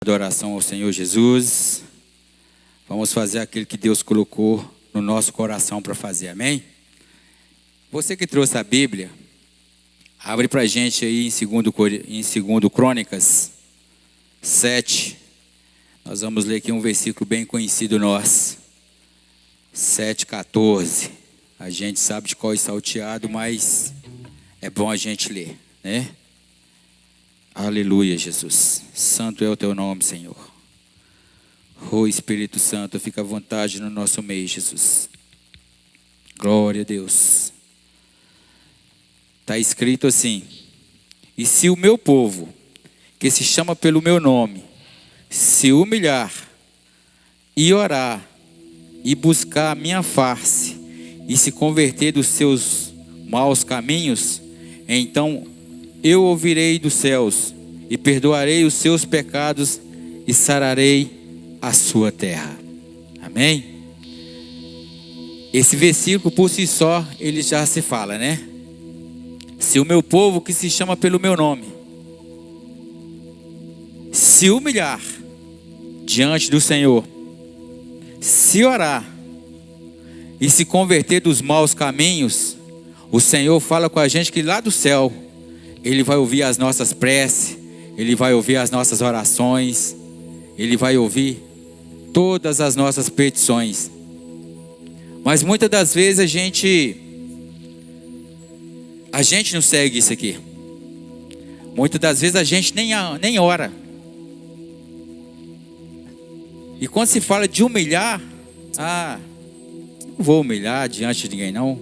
Adoração ao Senhor Jesus. Vamos fazer aquilo que Deus colocou no nosso coração para fazer, amém? Você que trouxe a Bíblia, abre para a gente aí em 2 Crônicas 7. Nós vamos ler aqui um versículo bem conhecido nosso. 7,14. A gente sabe de qual é salteado, mas é bom a gente ler, né? Aleluia, Jesus. Santo é o teu nome, Senhor. Oh, Espírito Santo, fica à vontade no nosso meio, Jesus. Glória a Deus. Está escrito assim: e se o meu povo, que se chama pelo meu nome, se humilhar e orar e buscar a minha face e se converter dos seus maus caminhos, então eu ouvirei dos céus e perdoarei os seus pecados e sararei a sua terra. Amém? Esse versículo por si só, ele já se fala, né? Se o meu povo que se chama pelo meu nome se humilhar diante do Senhor, se orar e se converter dos maus caminhos, o Senhor fala com a gente que lá do céu Ele vai ouvir as nossas preces, Ele vai ouvir as nossas orações, Ele vai ouvir todas as nossas petições. Mas muitas das vezes a gente não segue isso aqui. Muitas das vezes a gente nem ora. E quando se fala de humilhar, não vou humilhar diante de ninguém não.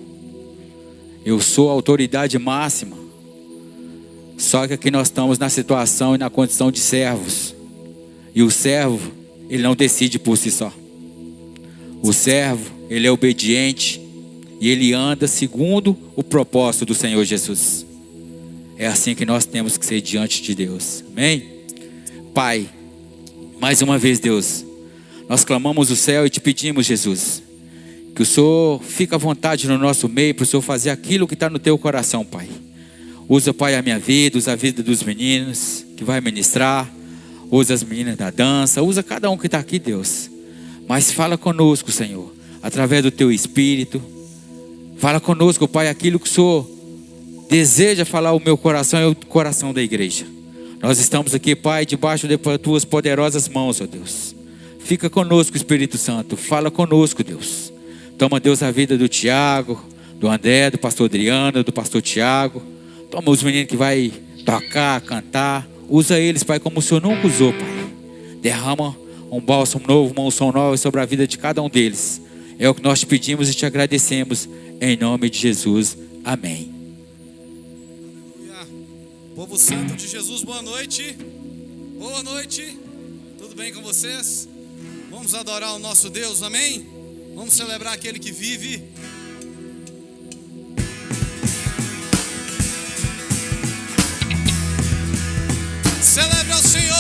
Eu sou a autoridade máxima. Só que aqui nós estamos na situação e na condição de servos. E o servo, ele não decide por si só. O servo, ele é obediente e ele anda segundo o propósito do Senhor Jesus. É assim que nós temos que ser diante de Deus. Amém? Pai, mais uma vez, Deus, nós clamamos o céu e te pedimos, Jesus, que o Senhor fique à vontade no nosso meio para o Senhor fazer aquilo que está no teu coração, Pai. Usa, Pai, a minha vida, usa a vida dos meninos que vai ministrar, usa as meninas da dança, usa cada um que está aqui, Deus. Mas fala conosco, Senhor, através do teu Espírito. Fala conosco, Pai, aquilo que o Senhor deseja falar ao meu coração e ao coração da igreja. Nós estamos aqui, Pai, debaixo de tuas poderosas mãos, ó Deus. Fica conosco, Espírito Santo, fala conosco, Deus. Toma, Deus, a vida do Tiago, do André, do pastor Adriano, do pastor Tiago. Toma os meninos que vai tocar, cantar. Usa eles, Pai, como o Senhor nunca usou, Pai. Derrama um bálsamo novo, uma unção nova sobre a vida de cada um deles. É o que nós te pedimos e te agradecemos. Em nome de Jesus. Amém. Aleluia. Povo santo de Jesus, boa noite. Boa noite. Tudo bem com vocês? Vamos adorar o nosso Deus, amém? Vamos celebrar aquele que vive. Celebre ao Senhor.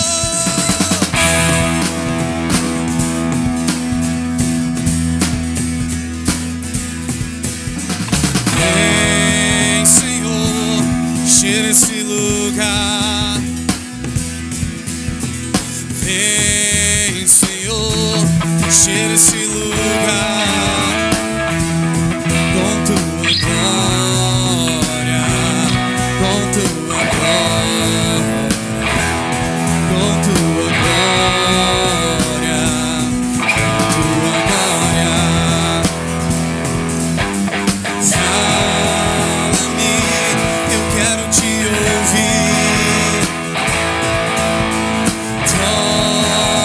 Vem, Senhor, cheira esse lugar. Vem, Senhor, cheira esse lugar com tua glória, com tua glória, com tua glória, tua glória. Fala-me, eu quero te ouvir.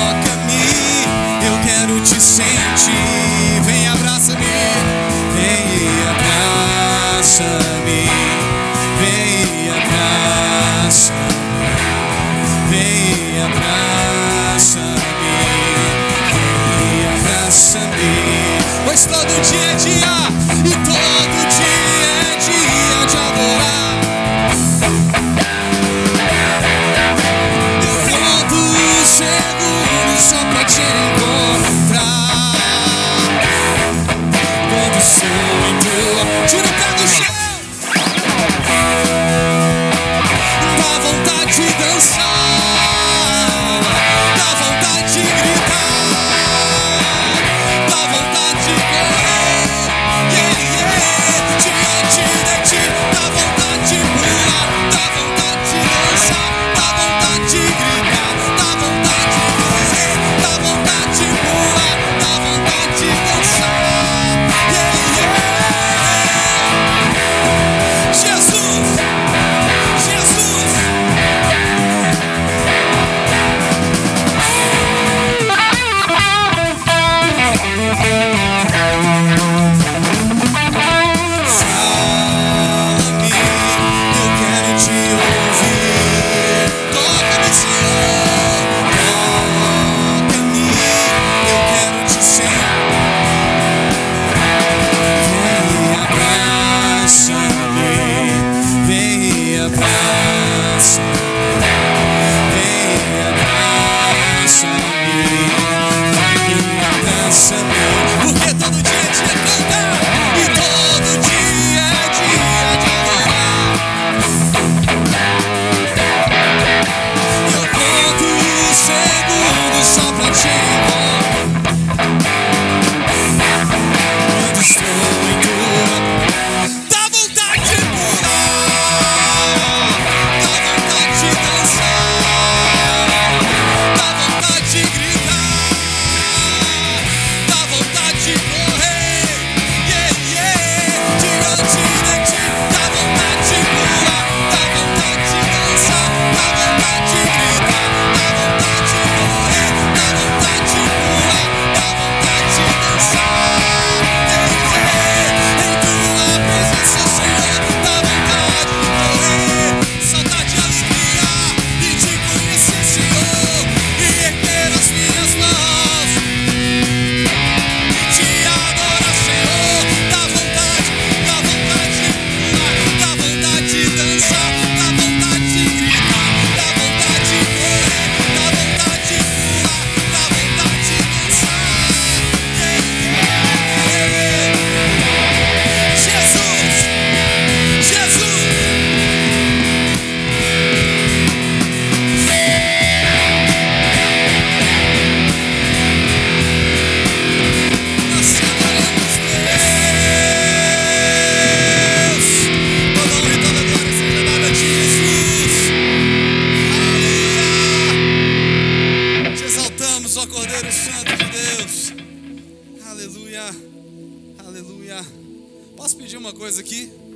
Toca-me, eu quero te sentir. Vem, abraça-me, vem e abraça-me, vem e abraça-me, vem e abraça-me, vem e abraça-me. Pois todo dia é dia e todo dia é dia de adorar. Eu conto os segundos só pra te encontrar. Quando o som entrou, tira o pé do chão. Dá vontade de dançar, dá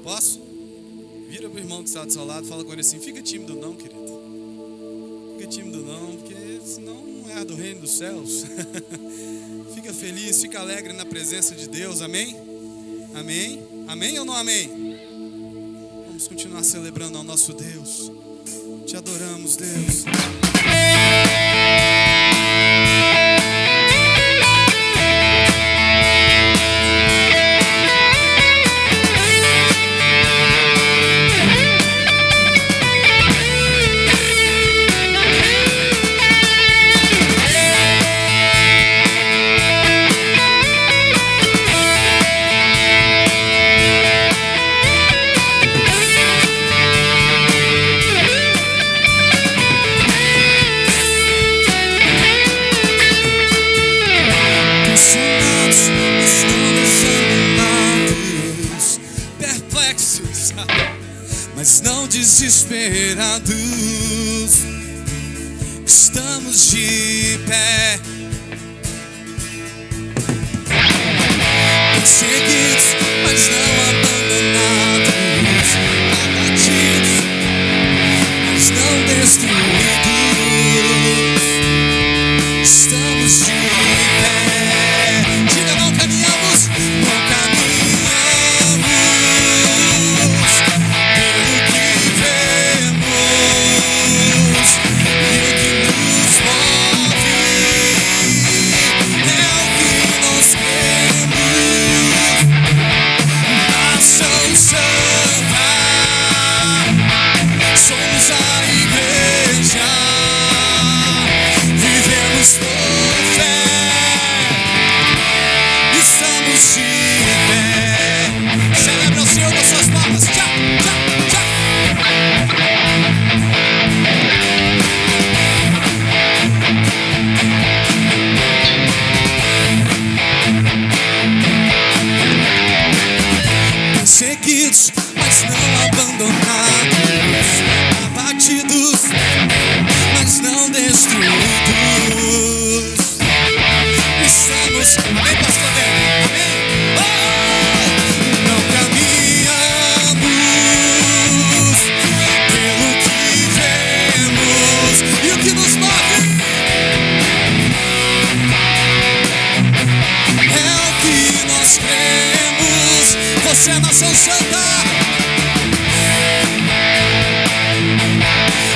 Posso? Vira pro irmão que está do seu lado, fala com ele assim: fica tímido não, querido. Fica tímido não, porque senão não é do reino dos céus. Fica feliz, fica alegre na presença de Deus, amém? Amém? Amém ou não amém? Vamos continuar celebrando ao nosso Deus. Te adoramos, Deus. Mas não desesperados, estamos de pé, perseguidos, mas não abandonados, abatidos, mas não destruídos, estamos de pé. Diga: não caminhamos, não caminhamos. Perseguidos, mas não abandonados, abatidos, mas não destruídos. Estamos, amém, pastor Débora? Amém? Oh! Não caminhamos pelo que vemos, e o que nos move é o que nós cremos. Você é nação santa,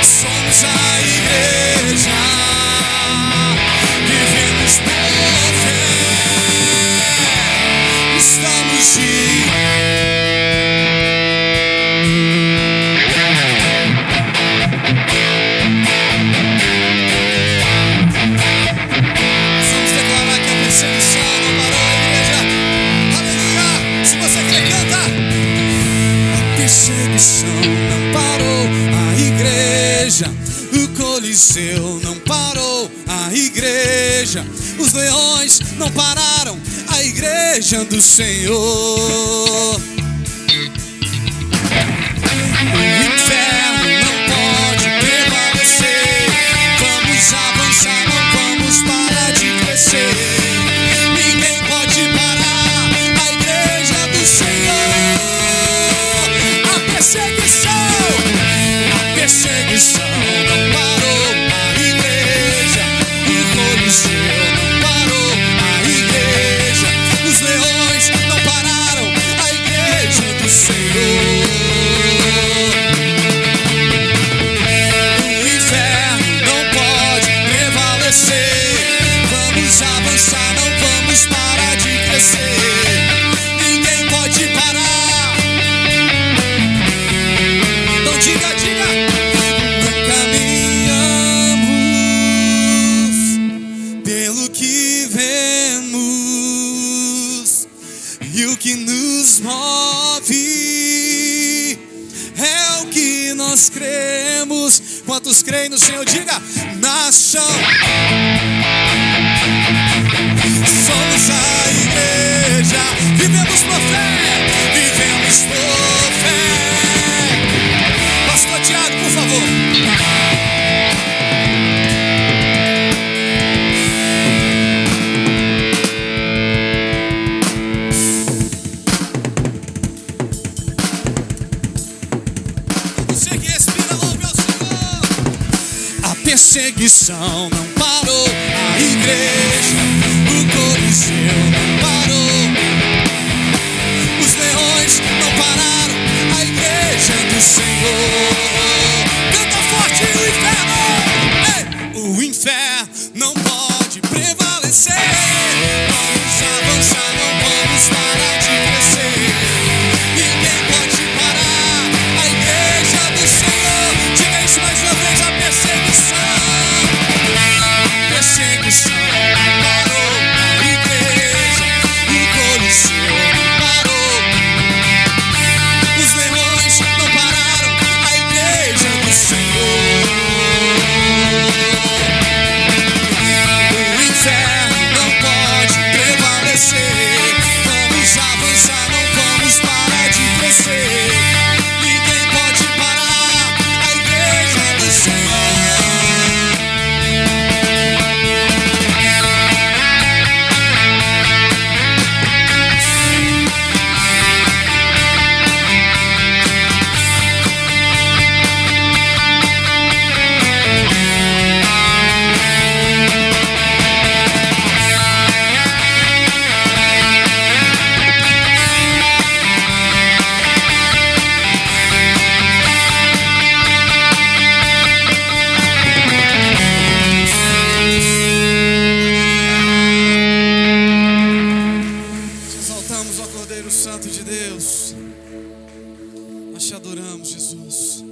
somos a igreja, vivemos por fé, estamos de vamos declarar que a perseguição não parou, igreja. Aleluia! Se você crê, canta. A perseguição não parou a igreja, o Coliseu não parou a igreja, os leões não pararam a igreja do Senhor. O inferno não pode prevalecer. Vamos avançar, não vamos parar de crescer. Ninguém pode parar a igreja do Senhor. A perseguição não parou a igreja, o Coliseu não parou a igreja, os leões não pararam a igreja do Senhor. O inferno não pode prevalecer. Vamos avançar, não vamos parar de crescer. Ninguém pode parar. Então diga, diga. Não caminhamos pelo que vemos, e o que nos move é o que nós cremos. Quantos creem no Senhor? Diga: nação, somos a igreja, vivemos por fé, vivemos por fé. Pastor Tiago, por favor. perseguição não parou a igreja, o Coliseu não parou, os leões não pararam a igreja do Senhor. Canta forte o inferno! Ei! O inferno não pode prevalecer. Vamos avançar, não vamos parar de crescer. Ninguém pode parar a igreja do Senhor. Diga isso mais uma vez, a perseguição. Perseguição não parou a igreja, o Coliseu não parou, os leões não pararam a igreja do Senhor. O inferno não pode prevalecer. Vamos avançar, não vamos parar de crescer. Ninguém pode parar a igreja do Senhor. Te exaltamos, ó Cordeiro Santo de Deus. Nós te adoramos, Jesus.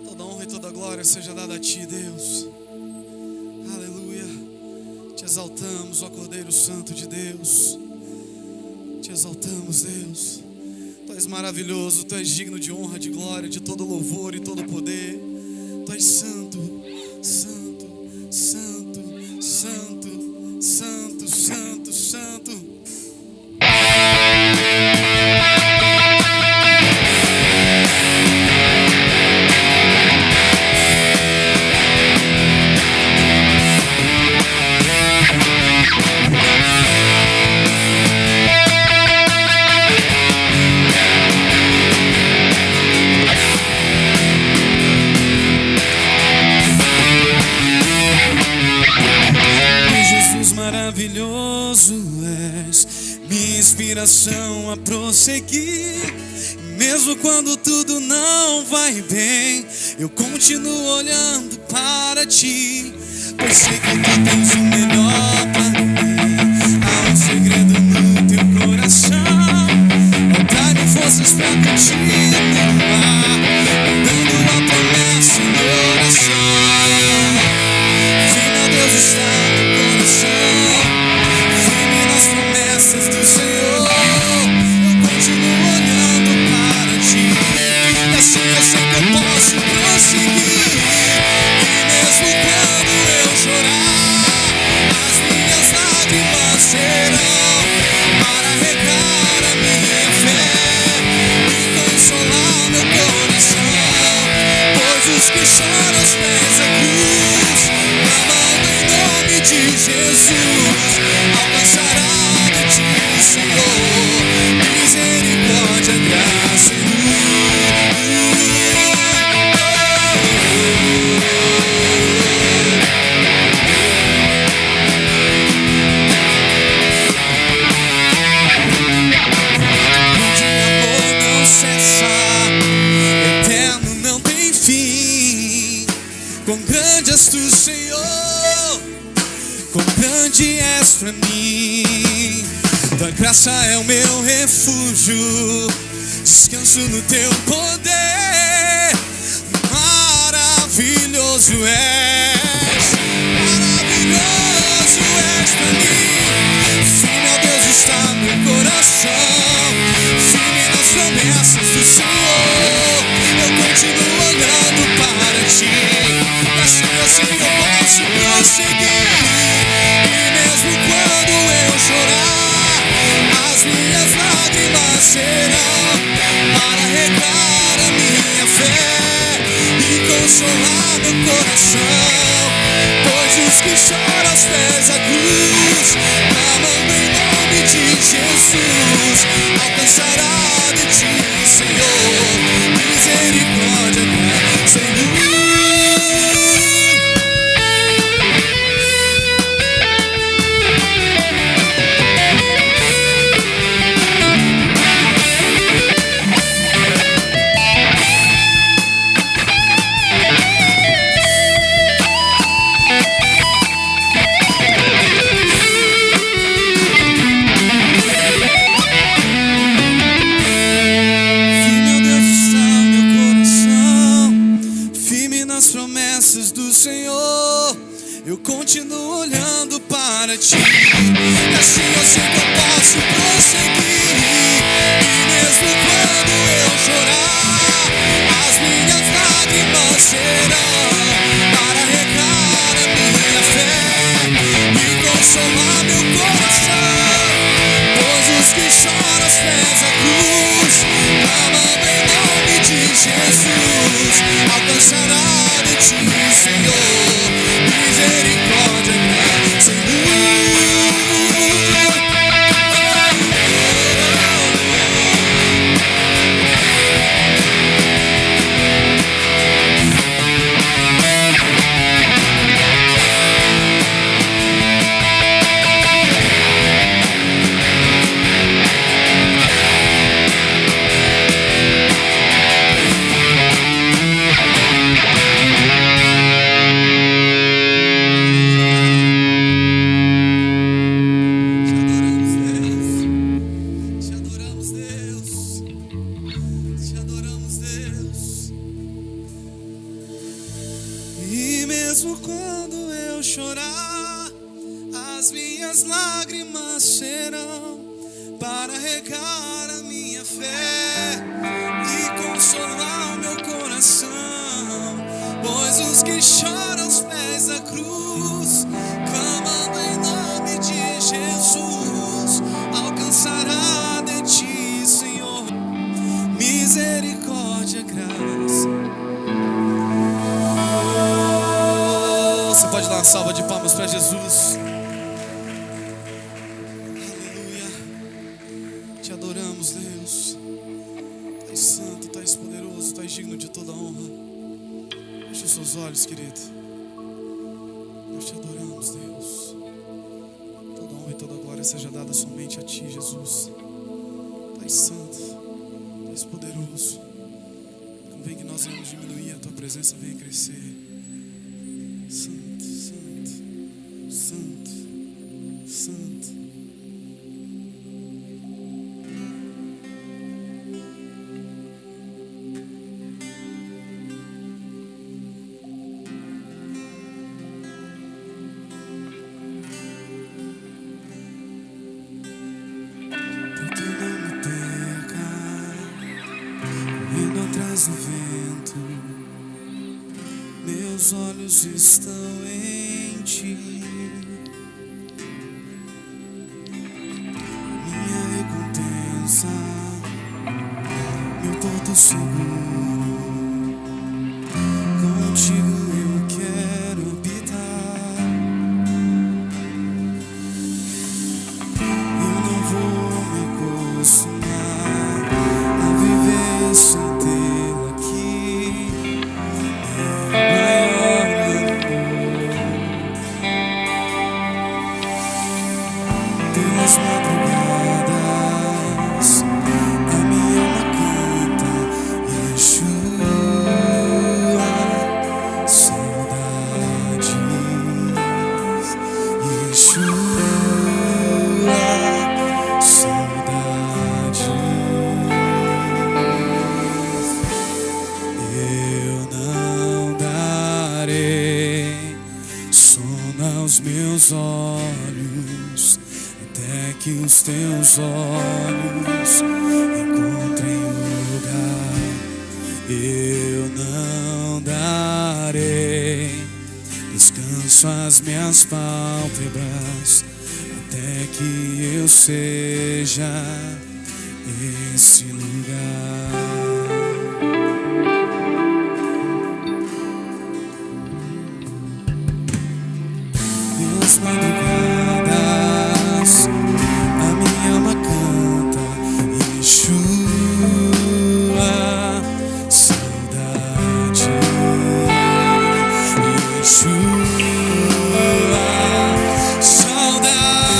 Toda honra e toda glória seja dada a ti, Deus. Aleluia. Te exaltamos, ó Cordeiro Santo de Deus. Te exaltamos, Deus. Tu és maravilhoso, tu és digno de honra, de glória, de todo louvor e todo poder. Tu és santo, santo, santo, santo, santo, santo, santo. Jesus maravilhoso és, minha inspiração a prosseguir. Mesmo quando tudo não vai bem, eu continuo olhando para ti, pois sei que tu tens o melhor pra mim. Há um segredo no teu coração, dá-me forças pra continuar, dando a promessa em oração. Meu Deus está no coração, firme nas promessas do Senhor. Eu continuo olhando para ti, e assim eu sei que eu posso prosseguir. E mesmo quando eu chorar, as minhas lágrimas serão para regar a minha fé e consolar meu coração. Pois os que choram aos pés da cruz, amando em nome de Jesus, alcançará de ti, Senhor, misericórdia, graça e onde amor não cessa, eterno não tem fim. Quão grande és tu, Senhor, quão grande és pra mim. Tua graça é o meu refúgio, descanso no teu poder. Maravilhoso és, maravilhoso és pra mim. Firme, ó Deus, está meu coração, firme nas promessas do Senhor. Eu continuo olhando para ti, e assim eu sei que eu posso prosseguir. E mesmo quando eu chorar, as minhas lágrimas serão para regar a minha fé e consolar meu coração. Pois os que choram aos pés da cruz, clamando em nome de Jesus, alcançará de ti, Senhor, continuo olhando para ti. E assim eu sei que eu posso prosseguir. E mesmo quando eu chorar, as minhas lágrimas serão para regar a minha fé e consolar meu coração. Pois os que choram aos pés da cruz, clamando em nome de Jesus, alcançará de ti, Senhor, misericórdia e graça, Senhor. Mesmo quando eu chorar, as minhas lágrimas serão para regar a minha fé e consolar o meu coração. Pois os que choram aos pés da cruz, clamando em nome de Jesus, alcançará de ti, Senhor, misericórdia, graça. Você pode dar uma salva de palmas para Jesus. Aleluia. Te adoramos, Deus. Tu és santo, tu és poderoso, tu és digno de toda honra. Feche os seus olhos, querido. Nós te adoramos, Deus. Toda honra e toda glória seja dada somente a ti, Jesus. Tu és santo, tu és poderoso. Convém que nós venhamos diminuir, a tua presença venha crescer. Santo, santo, santo, santo. Que teu nome perca, correndo atrás do vento. Meus olhos estão em ti, minha recompensa, meu porto seguro. Contigo eu quero habitar. Eu não vou me acostumar a viver sem tê-lo aqui. Pelas madrugadas a minha alma canta Yeshua, saudades, Yeshua, saudades. Eu não darei sono aos meus olhos até que os teus olhos encontrem o lugar. Eu não darei descanso às minhas pálpebras até que eu seja esse lugar. Pelas madrugadas a minha alma canta Yeshua, saudade, Yeshua, saudade.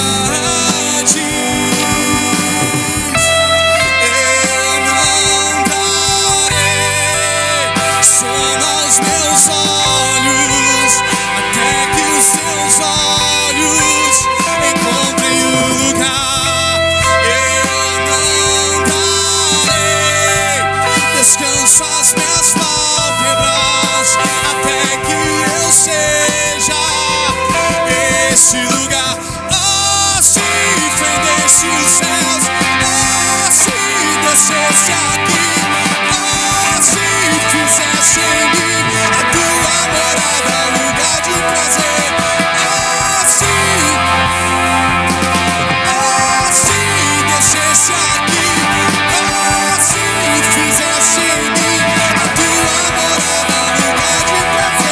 Eu não nesse lugar. Oh, se fendesse os céus, oh, se descesse aqui, oh, se fizesse em mim a tua morada, lugar de prazer. Oh, se descesse aqui, oh, se fizesse em mim a tua morada, lugar de prazer.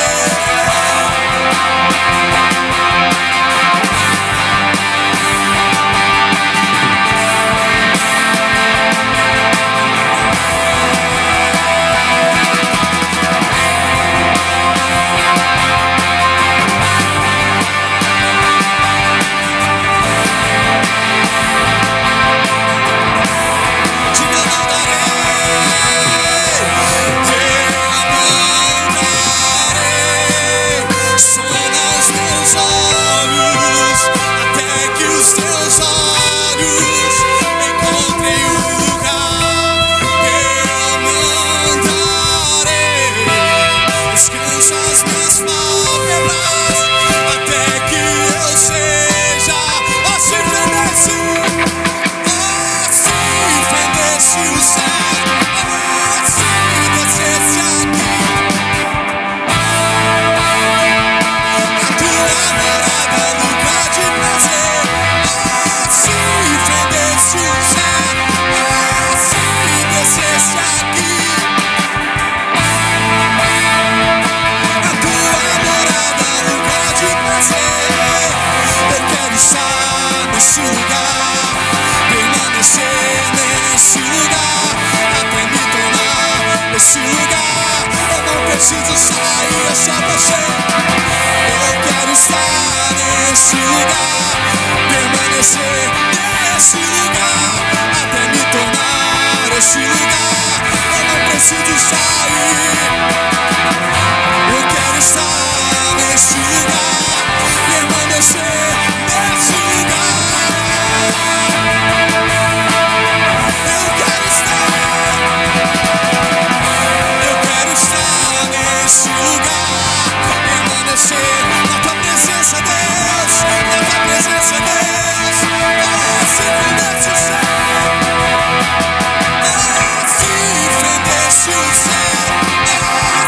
Diga, não darei, sonda os meus olhos, até que os teus olhos encontrem o lugar. Eu não darei descanso às minhas pálpebras, até que eu seja. Oh, se fendesse o céu, oh, se descesse aqui a tua morada, lugar de prazer. Oh, se fendesse o céu, oh, se descesse aqui a tua morada, lugar de prazer. Eu quero estar nesse lugar, permanecer nesse lugar, até me tornar nesse lugar. Eu não preciso sair, é só você. Eu quero estar nesse lugar, permanecer nesse lugar, até me tornar esse lugar. Eu não preciso sair. Eu quero estar nesse lugar, permanecer nesse lugar. Eu quero estar nesse lugar, permanecer na tua presença, Deus, na tua presença, Deus. Oh, se fendesse o céu, oh, se fendesse o céu, oh,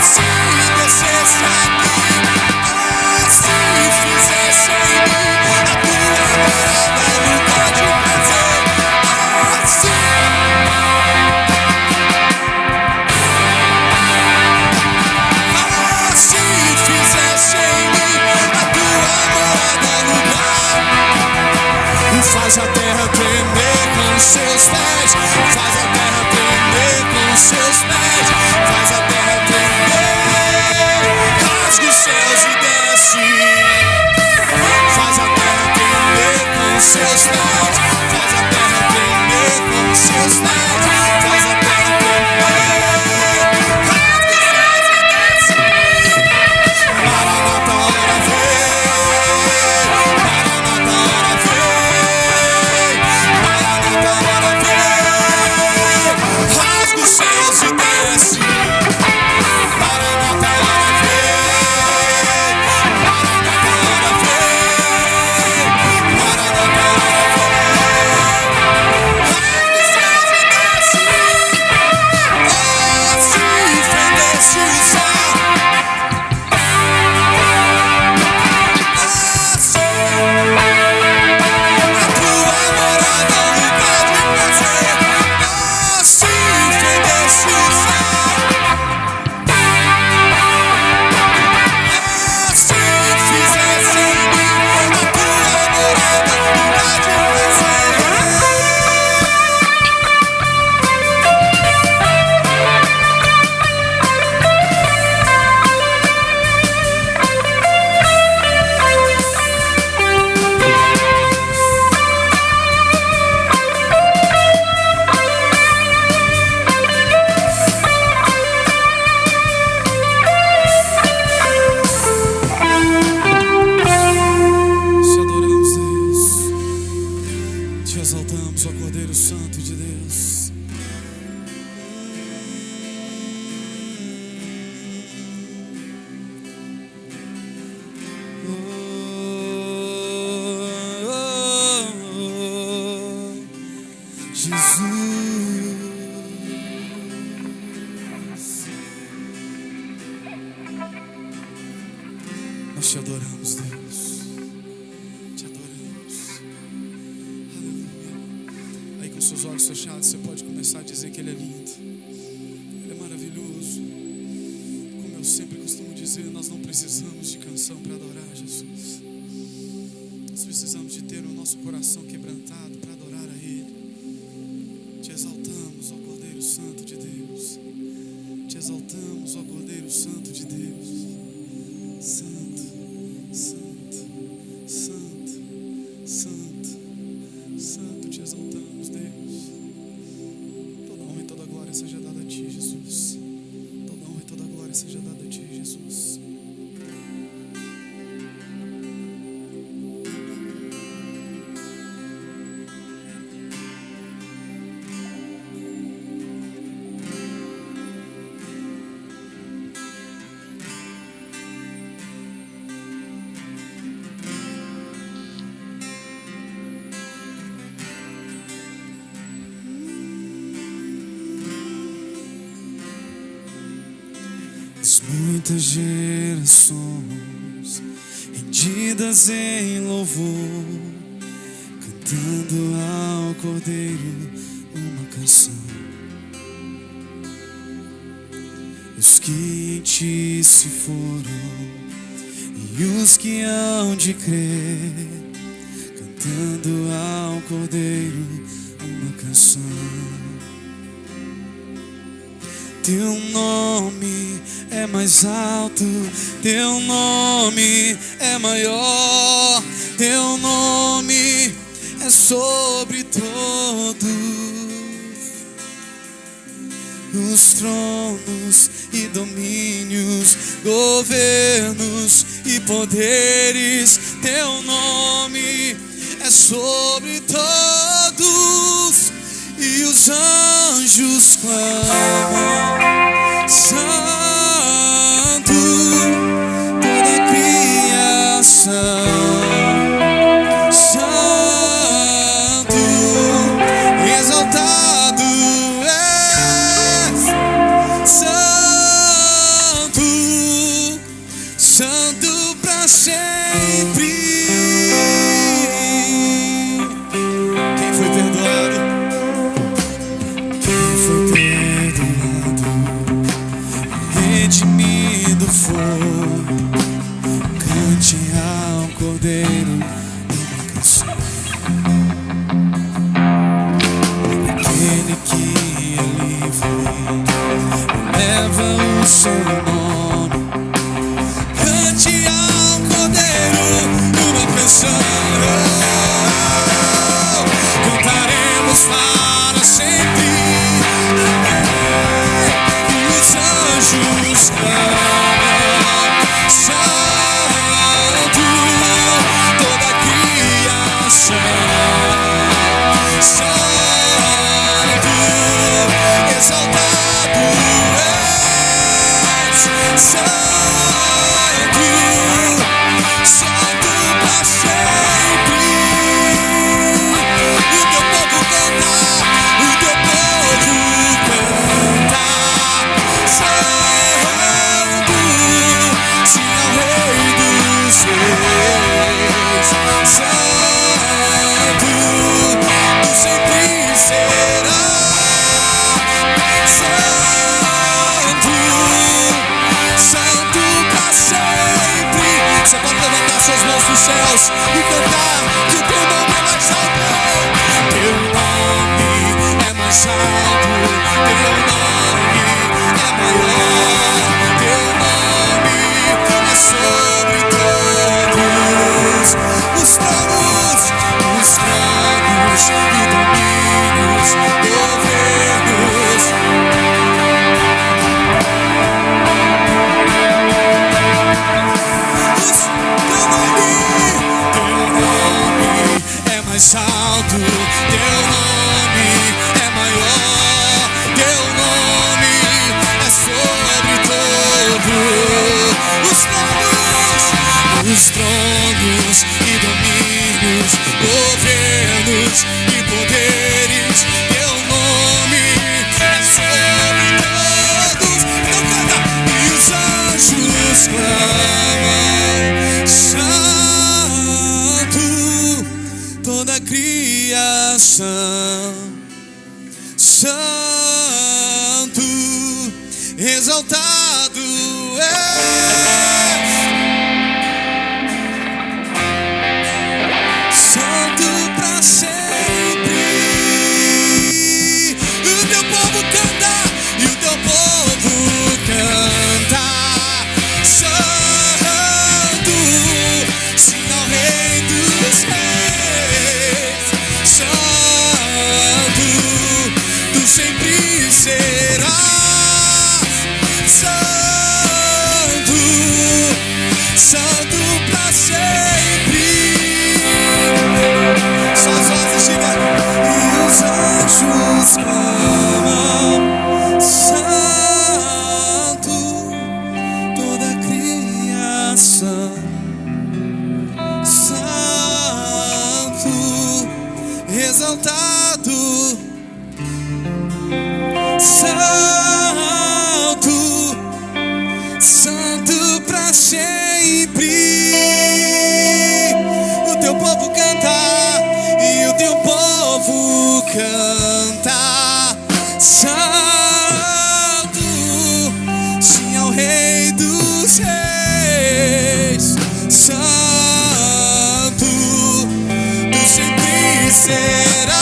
Nós te adoramos, Deus. Te adoramos. Aleluia. Aí com seus olhos fechados, você pode começar a dizer que Ele é lindo. Ele é maravilhoso. Como eu sempre costumo dizer, nós não precisamos de canção para adorar Jesus. Nós precisamos de ter o nosso coração quebrantado para adorar a Ele. Te exaltamos, ó Cordeiro Santo de Deus. Te exaltamos, ó Cordeiro Santo de Deus. Santo, Santo, Santo, Santo, Santo, te exaltamos, Deus. Toda honra e toda glória seja dada a Ti, Jesus. Toda honra e toda glória seja dada a Ti, Jesus. Muitas gerações rendidas em louvor, cantando ao Cordeiro uma canção. Os que em Ti se foram e os que hão de crer, cantando ao Cordeiro uma canção. Teu nome é mais alto, Teu nome é maior, Teu nome é sobre todos os tronos e domínios, governos e poderes. Teu nome é sobre todos e os anjos clamam. Santo, toda a criação. Santo, exaltado és. Santo, Santo para sempre. Quem foi perdoado? Quem foi perdoado? Redimido foi, cante ao Cordeiro uma canção. Aquele que é livre leva o seu nome, cante ao Cordeiro uma canção. Cantaremos para sempre. Os anjos clamam, Santo, toda a criação. Santo, exaltado és. Santo, Santo para sempre. E o teu povo canta, o teu povo canta. Santo, sim ao Rei dos Reis. Santo, tu sempre serás. Santo, Santo pra sempre. Você pode levantar suas mãos para os céus e cantar que o teu nome é mais alto. Teu nome é mais alto. Teu nome é maior. Teu nome é sobre todos os tronos e domínios, governos. Teu nome é mais alto. Teu nome é maior. Teu nome é sobre todos os tronos e domínios, governos e poderes. Teu nome é sobre todos. Então canta. E os anjos clamam. exaltado és. Santo pra sempre. O teu povo canta, e o teu povo canta. Santo, sim ao Rei dos Reis. Santo, tu sempre serás. Santo, santo pra sempre. Só as vozes diga, e os anjos clamam, santo, toda a criação, santo, exaltado, santo, santo pra sempre. O teu povo canta, e o teu povo canta. Santo, sim ao Rei dos Reis. Santo, tu sempre serás.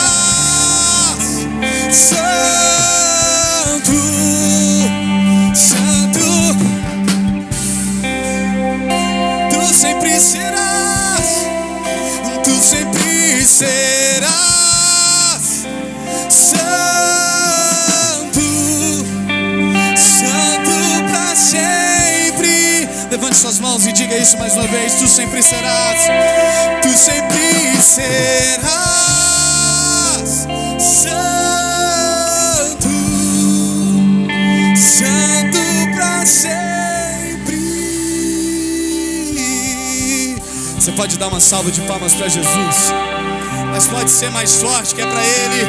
Santo, santo, tu sempre serás. Tu sempre serás. Santo, santo pra sempre. Levante suas mãos e diga isso mais uma vez. Tu sempre serás. Tu sempre serás. Santo, santo pra sempre. Você pode dar uma salva de palmas para Jesus, mas pode ser mais forte, que é para Ele.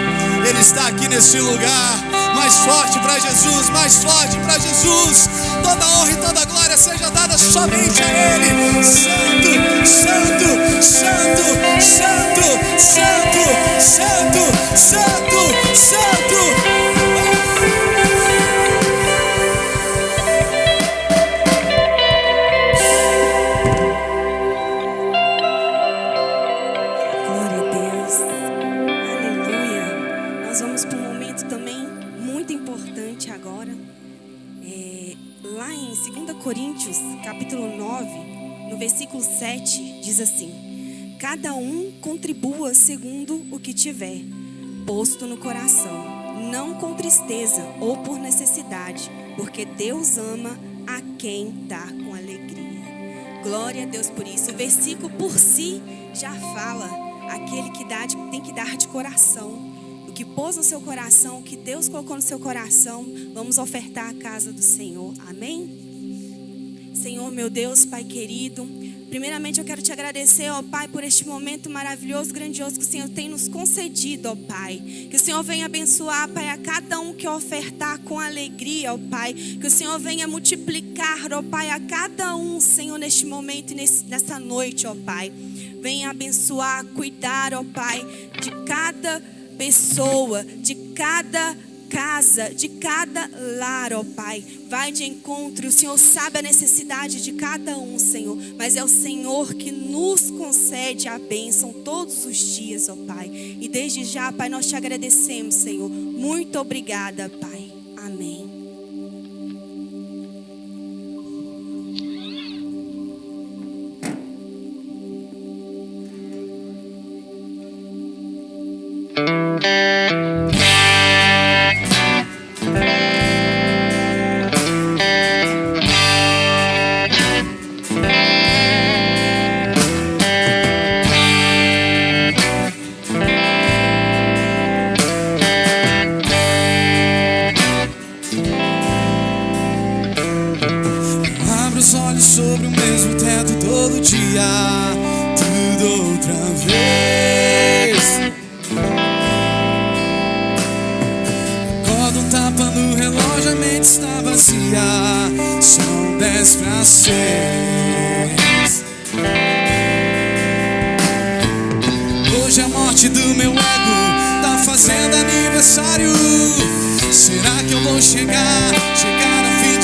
Ele está aqui nesse lugar. Mais forte para Jesus, mais forte para Jesus. Toda honra e toda glória seja dada somente a Ele. Santo, santo, santo, santo, santo, santo, santo, santo. Glória a Deus. Aleluia. Nós vamos para um momento também muito importante agora. Lá em 2 Coríntios, capítulo 9, no versículo 7, diz assim: cada um contribua segundo o que tiver posto no coração, não com tristeza ou por necessidade, porque Deus ama a quem dá com alegria. Glória a Deus por isso. O versículo por si já fala. Aquele que dá, tem que dar de coração. O que pôs no seu coração, o que Deus colocou no seu coração, vamos ofertar à casa do Senhor. Amém? Senhor, meu Deus, Pai querido, primeiramente eu quero te agradecer, ó Pai, por este momento maravilhoso, grandioso que o Senhor tem nos concedido, ó Pai. Que o Senhor venha abençoar, Pai, a cada um que ofertar com alegria, ó Pai. Que o Senhor venha multiplicar, ó Pai, a cada um, Senhor, neste momento e nessa noite, ó Pai. Venha abençoar, cuidar, ó Pai, de cada pessoa, de cada casa, de cada lar, ó Pai. Vai de encontro. O Senhor sabe a necessidade de cada um, Senhor. Mas é o Senhor que nos concede a bênção todos os dias, ó Pai. E desde já, Pai, nós te agradecemos, Senhor. Muito obrigada, Pai. Amém. Sobre o mesmo teto todo dia, tudo outra vez. Acordo, um tapa no relógio, a mente está vazia. São 10 para 6. Hoje a morte do meu ego tá fazendo aniversário. Será que eu vou chegar a fim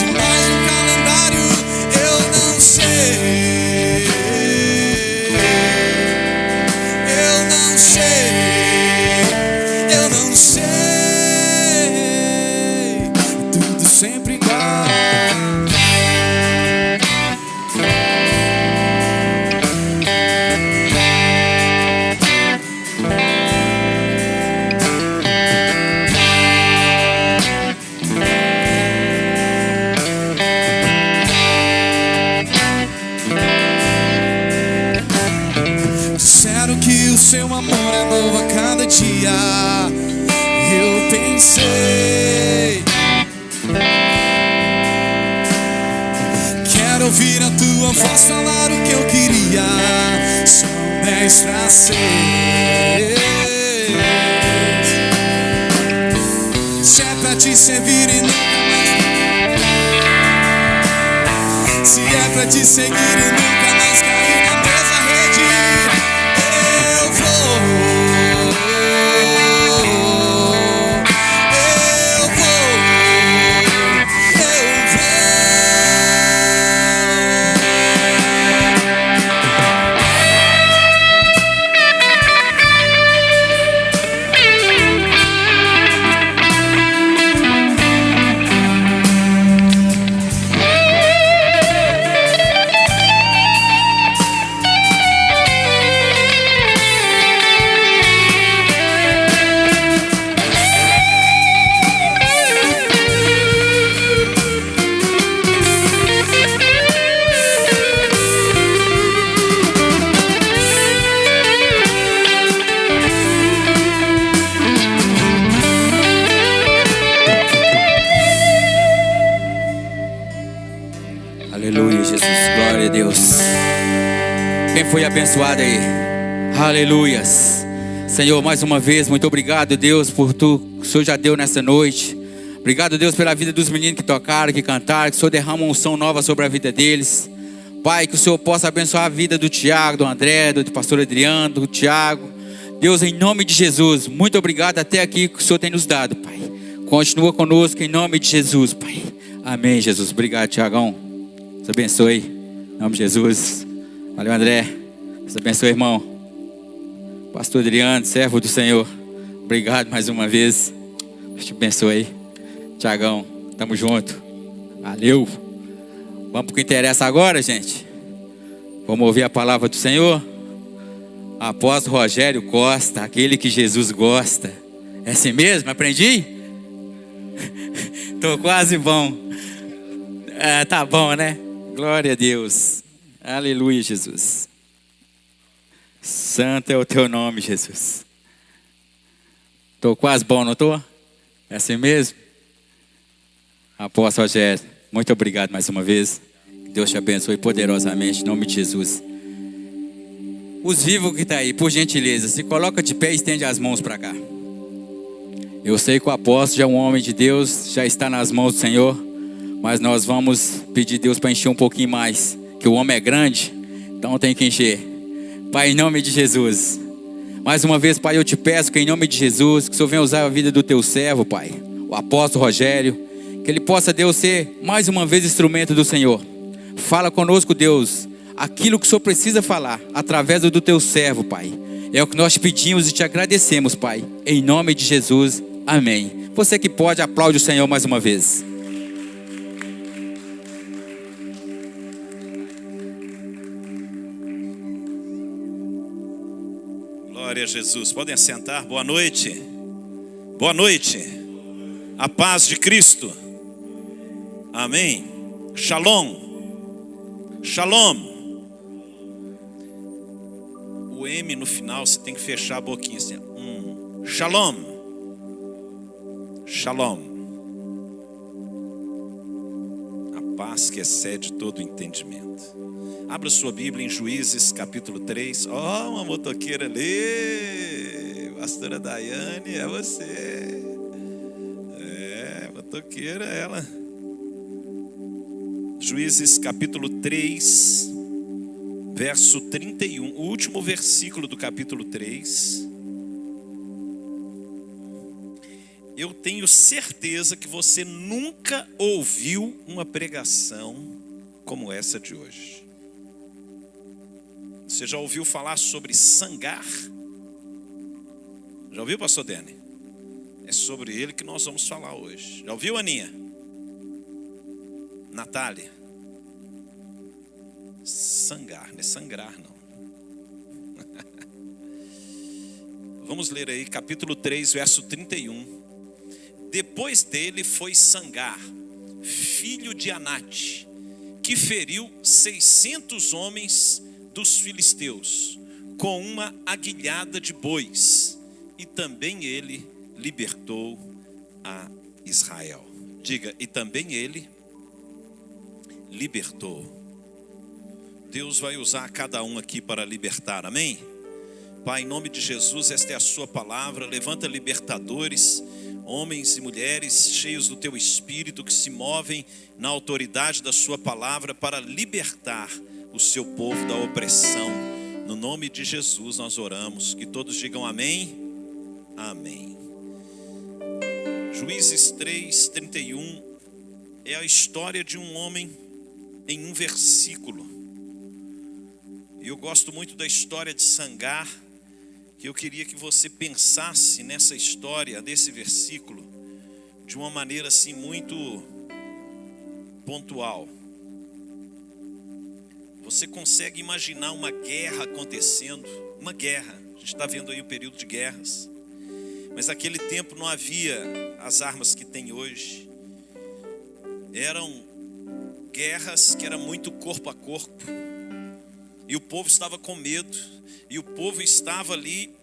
pensei. Quero ouvir a tua voz falar o que eu queria. São 10 pra 6. Se é pra te servir e nunca mais, se é pra te seguir e nunca mais cair na mesma rede, eu vou, eu vou, eu vou. Aleluia, Jesus. Glória a Deus. Quem foi abençoado aí? Aleluias. Senhor, mais uma vez, muito obrigado, Deus, por tudo que o Senhor já deu nessa noite. Obrigado, Deus, pela vida dos meninos que tocaram, que cantaram, que o Senhor derrama uma unção nova sobre a vida deles. Pai, que o Senhor possa abençoar a vida do Tiago, do André, do pastor Adriano, do Tiago. Deus, em nome de Jesus, muito obrigado até aqui que o Senhor tem nos dado, Pai. Continua conosco em nome de Jesus, Pai. Amém, Jesus. Obrigado, Tiagão. Deus abençoe. Em nome de Jesus. Valeu, André. Deus abençoe, irmão. Pastor Adriano, servo do Senhor. Obrigado mais uma vez. Deus te abençoe. Tiagão, tamo junto. Valeu. Vamos pro que interessa agora, gente. Vamos ouvir a palavra do Senhor. Apóstolo Rogério Costa, aquele que Jesus gosta. É assim mesmo? Aprendi? Tô quase bom. Tá bom, né? Glória a Deus. Aleluia, Jesus. Santo é o teu nome, Jesus. Tô quase bom, não tô? É assim mesmo? Apóstolo Rogério, muito obrigado mais uma vez. Que Deus te abençoe poderosamente, em nome de Jesus. Os vivos que estão aí, por gentileza, se coloca de pé e estende as mãos para cá. Eu sei que o apóstolo já é um homem de Deus, já está nas mãos do Senhor, mas nós vamos pedir a Deus para encher um pouquinho mais, que o homem é grande, então tem que encher. Pai, em nome de Jesus, mais uma vez, Pai, eu te peço que em nome de Jesus, que o Senhor venha usar a vida do teu servo, Pai, o apóstolo Rogério, que ele possa, Deus, ser mais uma vez instrumento do Senhor. Fala conosco, Deus, aquilo que o Senhor precisa falar, através do teu servo, Pai. É o que nós te pedimos e te agradecemos, Pai, em nome de Jesus, amém. Você que pode, aplaude o Senhor mais uma vez. Glória a Jesus. Podem assentar. Boa noite. Boa noite. A paz de Cristo. Amém. Shalom. Shalom. O M no final você tem que fechar a boquinha assim. Shalom. Shalom. A paz que excede todo o entendimento. Abra sua Bíblia em Juízes capítulo 3. Ó, uma motoqueira ali. Pastora Daiane, é você. É, motoqueira ela. Juízes capítulo 3, verso 31. O último versículo do capítulo 3. Eu tenho certeza que você nunca ouviu uma pregação como essa de hoje. Você já ouviu falar sobre sangar? Já ouviu, pastor Dene? É sobre ele que nós vamos falar hoje. Já ouviu, Aninha? Natália? Sangar, não é sangrar não. Vamos ler aí, capítulo 3, verso 31. Depois dele foi Sangar, filho de Anate, que feriu 600 homens dos filisteus, com uma aguilhada de bois, e também ele libertou a Israel. Diga, e também ele libertou. Deus vai usar cada um aqui para libertar, amém? Pai, em nome de Jesus, esta é a sua palavra. Levanta libertadores, homens e mulheres cheios do teu espírito, que se movem na autoridade da sua palavra para libertar o seu povo da opressão. No nome de Jesus nós oramos. Que todos digam amém. Amém. Juízes 3:31 é a história de um homem em um versículo. E eu gosto muito da história de Sangar, que eu queria que você pensasse nessa história, desse versículo, de uma maneira assim muito pontual. Você consegue imaginar uma guerra acontecendo? Uma guerra, a gente está vendo aí o período de guerras. Mas naquele tempo não havia as armas que tem hoje. Eram guerras que eram muito corpo a corpo. E o povo estava com medo. E o povo estava ali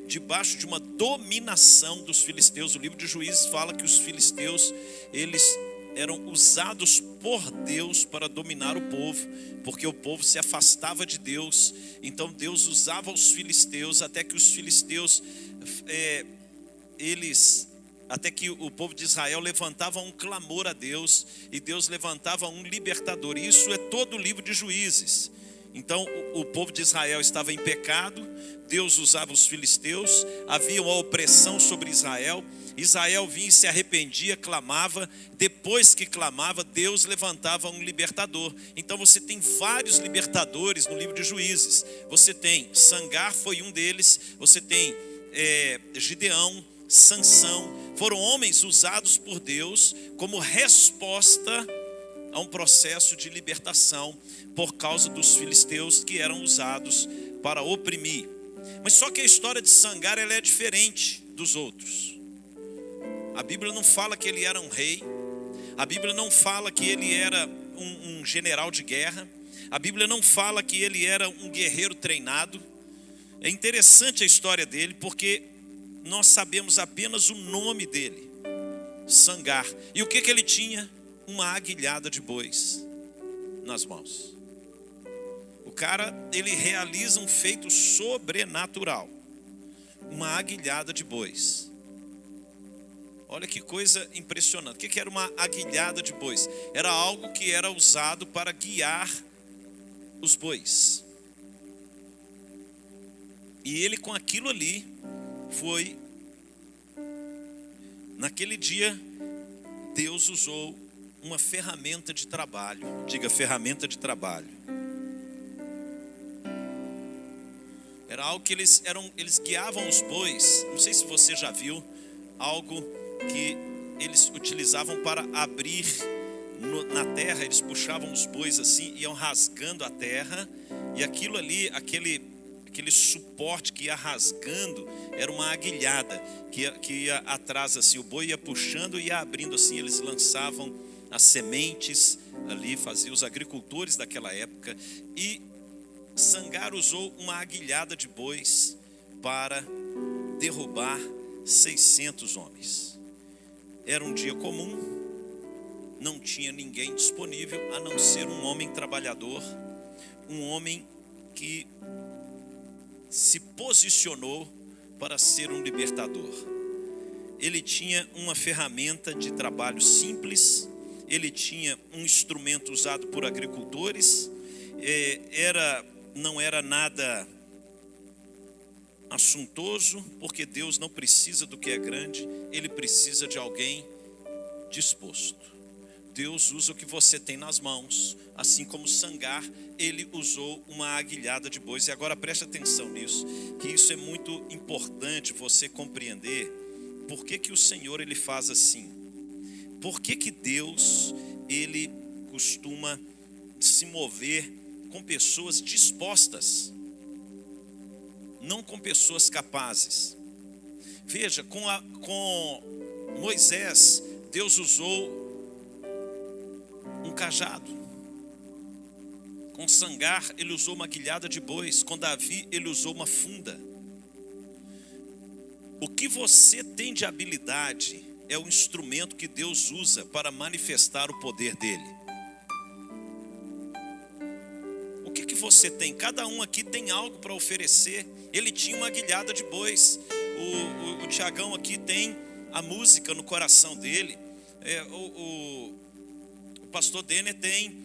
debaixo de uma dominação dos filisteus. O livro de Juízes fala que os filisteus, eles eram usados por Deus para dominar o povo, porque o povo se afastava de Deus. Então Deus usava os filisteus até que os filisteus, até que o povo de Israel levantava um clamor a Deus, e Deus levantava um libertador. E isso é todo o livro de Juízes. Então o povo de Israel estava em pecado, Deus usava os filisteus, havia uma opressão sobre Israel. Israel vinha e se arrependia, clamava. Depois que clamava, Deus levantava um libertador. Então você tem vários libertadores no livro de Juízes. Você tem Sangar, foi um deles. Você tem Gideão, Sansão. Foram homens usados por Deus como resposta a um processo de libertação por causa dos filisteus, que eram usados para oprimir. Mas só que a história de Sangar, ela é diferente dos outros. A Bíblia não fala que ele era um rei. A Bíblia não fala que ele era um general de guerra. A Bíblia não fala que ele era um guerreiro treinado. É interessante a história dele, porque nós sabemos apenas o nome dele, Sangar. E o que ele tinha? Uma aguilhada de bois nas mãos. O cara, ele realiza um feito sobrenatural. Uma aguilhada de bois. Olha que coisa impressionante. O que era uma aguilhada de bois? Era algo que era usado para guiar os bois. E ele, com aquilo ali, foi. Naquele dia, Deus usou uma ferramenta de trabalho. Diga, ferramenta de trabalho. Era algo que eles guiavam os bois. Não sei se você já viu algo que eles utilizavam para abrir na terra. Eles puxavam os bois assim, iam rasgando a terra, e aquilo ali, aquele suporte que ia rasgando, era uma aguilhada que ia atrás assim, o boi ia puxando e ia abrindo assim. Eles lançavam as sementes ali, faziam os agricultores daquela época. E Sangar usou uma aguilhada de bois para derrubar 600 homens. Era um dia comum, não tinha ninguém disponível a não ser um homem trabalhador, um homem que se posicionou para ser um libertador. Ele tinha uma ferramenta de trabalho simples, ele tinha um instrumento usado por agricultores, não era nada assuntoso, porque Deus não precisa do que é grande, Ele precisa de alguém disposto. Deus usa o que você tem nas mãos, assim como Sangar, ele usou uma aguilhada de bois. E agora preste atenção nisso, que isso é muito importante você compreender. Por que o Senhor, ele faz assim? Por que Deus, ele costuma se mover com pessoas dispostas, não com pessoas capazes? Veja, com Moisés, Deus usou um cajado. Com Sangar, ele usou uma aguilhada de bois. Com Davi, ele usou uma funda. O que você tem de habilidade é o instrumento que Deus usa para manifestar o poder dele. O que você tem? Cada um aqui tem algo para oferecer. Ele tinha uma guilhada de bois. O Tiagão aqui tem a música no coração dele. O pastor Denner tem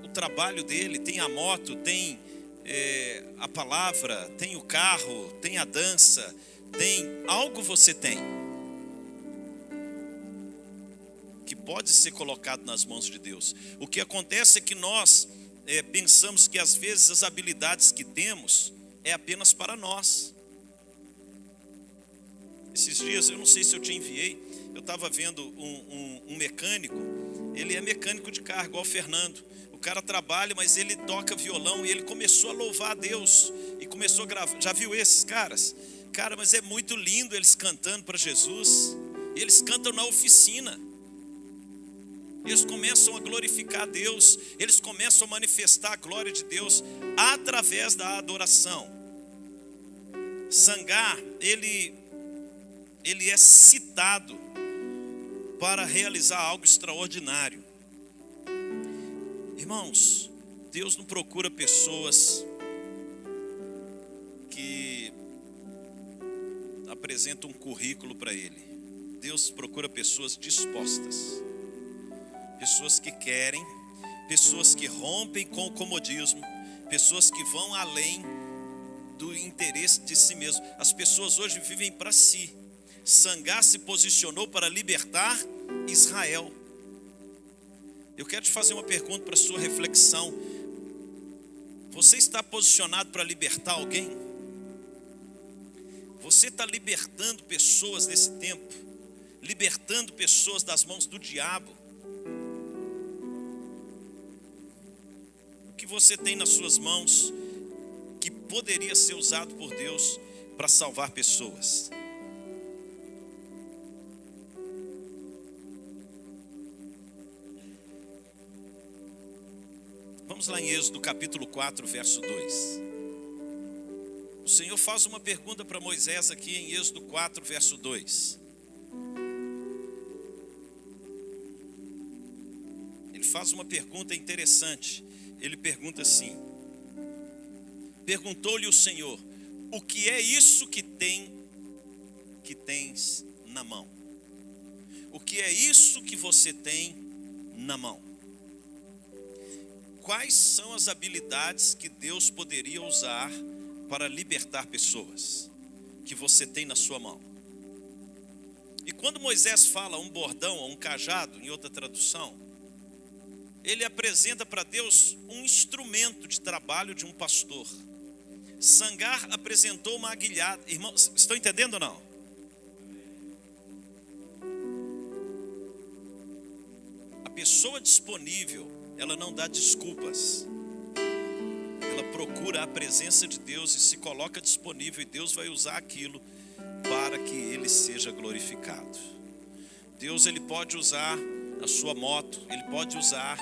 o trabalho dele, tem a moto, tem a palavra, tem o carro, tem a dança, tem algo você tem que pode ser colocado nas mãos de Deus. O que acontece é que nós pensamos que às vezes as habilidades que temos é apenas para nós. Esses dias, eu não sei se eu te enviei, eu estava vendo um mecânico. Ele é mecânico de carro, igual o Fernando. O cara trabalha, mas ele toca violão. E ele começou a louvar a Deus. E começou a gravar. Já viu esses caras? Cara, mas é muito lindo eles cantando para Jesus. E eles cantam na oficina. Eles começam a glorificar a Deus. Eles começam a manifestar a glória de Deus através da adoração. Sangar, ele é citado para realizar algo extraordinário. Irmãos, Deus não procura pessoas que apresentam um currículo para Ele. Deus procura pessoas dispostas, pessoas que querem, pessoas que rompem com o comodismo, pessoas que vão além do interesse de si mesmo. As pessoas hoje vivem para si. Sangar se posicionou para libertar Israel. Eu quero te fazer uma pergunta para sua reflexão. Você está posicionado para libertar alguém? Você está libertando pessoas nesse tempo? Libertando pessoas das mãos do diabo? O que você tem nas suas mãos que poderia ser usado por Deus para salvar pessoas? Vamos lá em Êxodo capítulo 4, verso 2. O Senhor faz uma pergunta para Moisés aqui em Êxodo 4, verso 2. Ele faz uma pergunta interessante. Ele pergunta assim: perguntou-lhe o Senhor, o que é isso que tens na mão? O que é isso que você tem na mão? Quais são as habilidades que Deus poderia usar para libertar pessoas que você tem na sua mão? E quando Moisés fala um bordão ou um cajado, em outra tradução, ele apresenta para Deus um instrumento de trabalho de um pastor. Sangar apresentou uma aguilhada. Irmãos, estão entendendo ou não? A pessoa disponível, ela não dá desculpas. Ela procura a presença de Deus e se coloca disponível, e Deus vai usar aquilo para que Ele seja glorificado. Deus, Ele pode usar a sua moto, Ele pode usar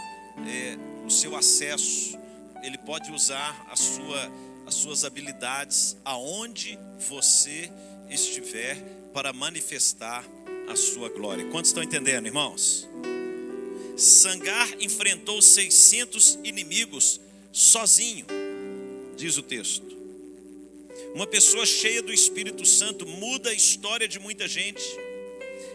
o seu acesso, Ele pode usar as suas habilidades aonde você estiver para manifestar a sua glória. Quantos estão entendendo, irmãos? Sangar enfrentou 600 inimigos sozinho, diz o texto. Uma pessoa cheia do Espírito Santo muda a história de muita gente.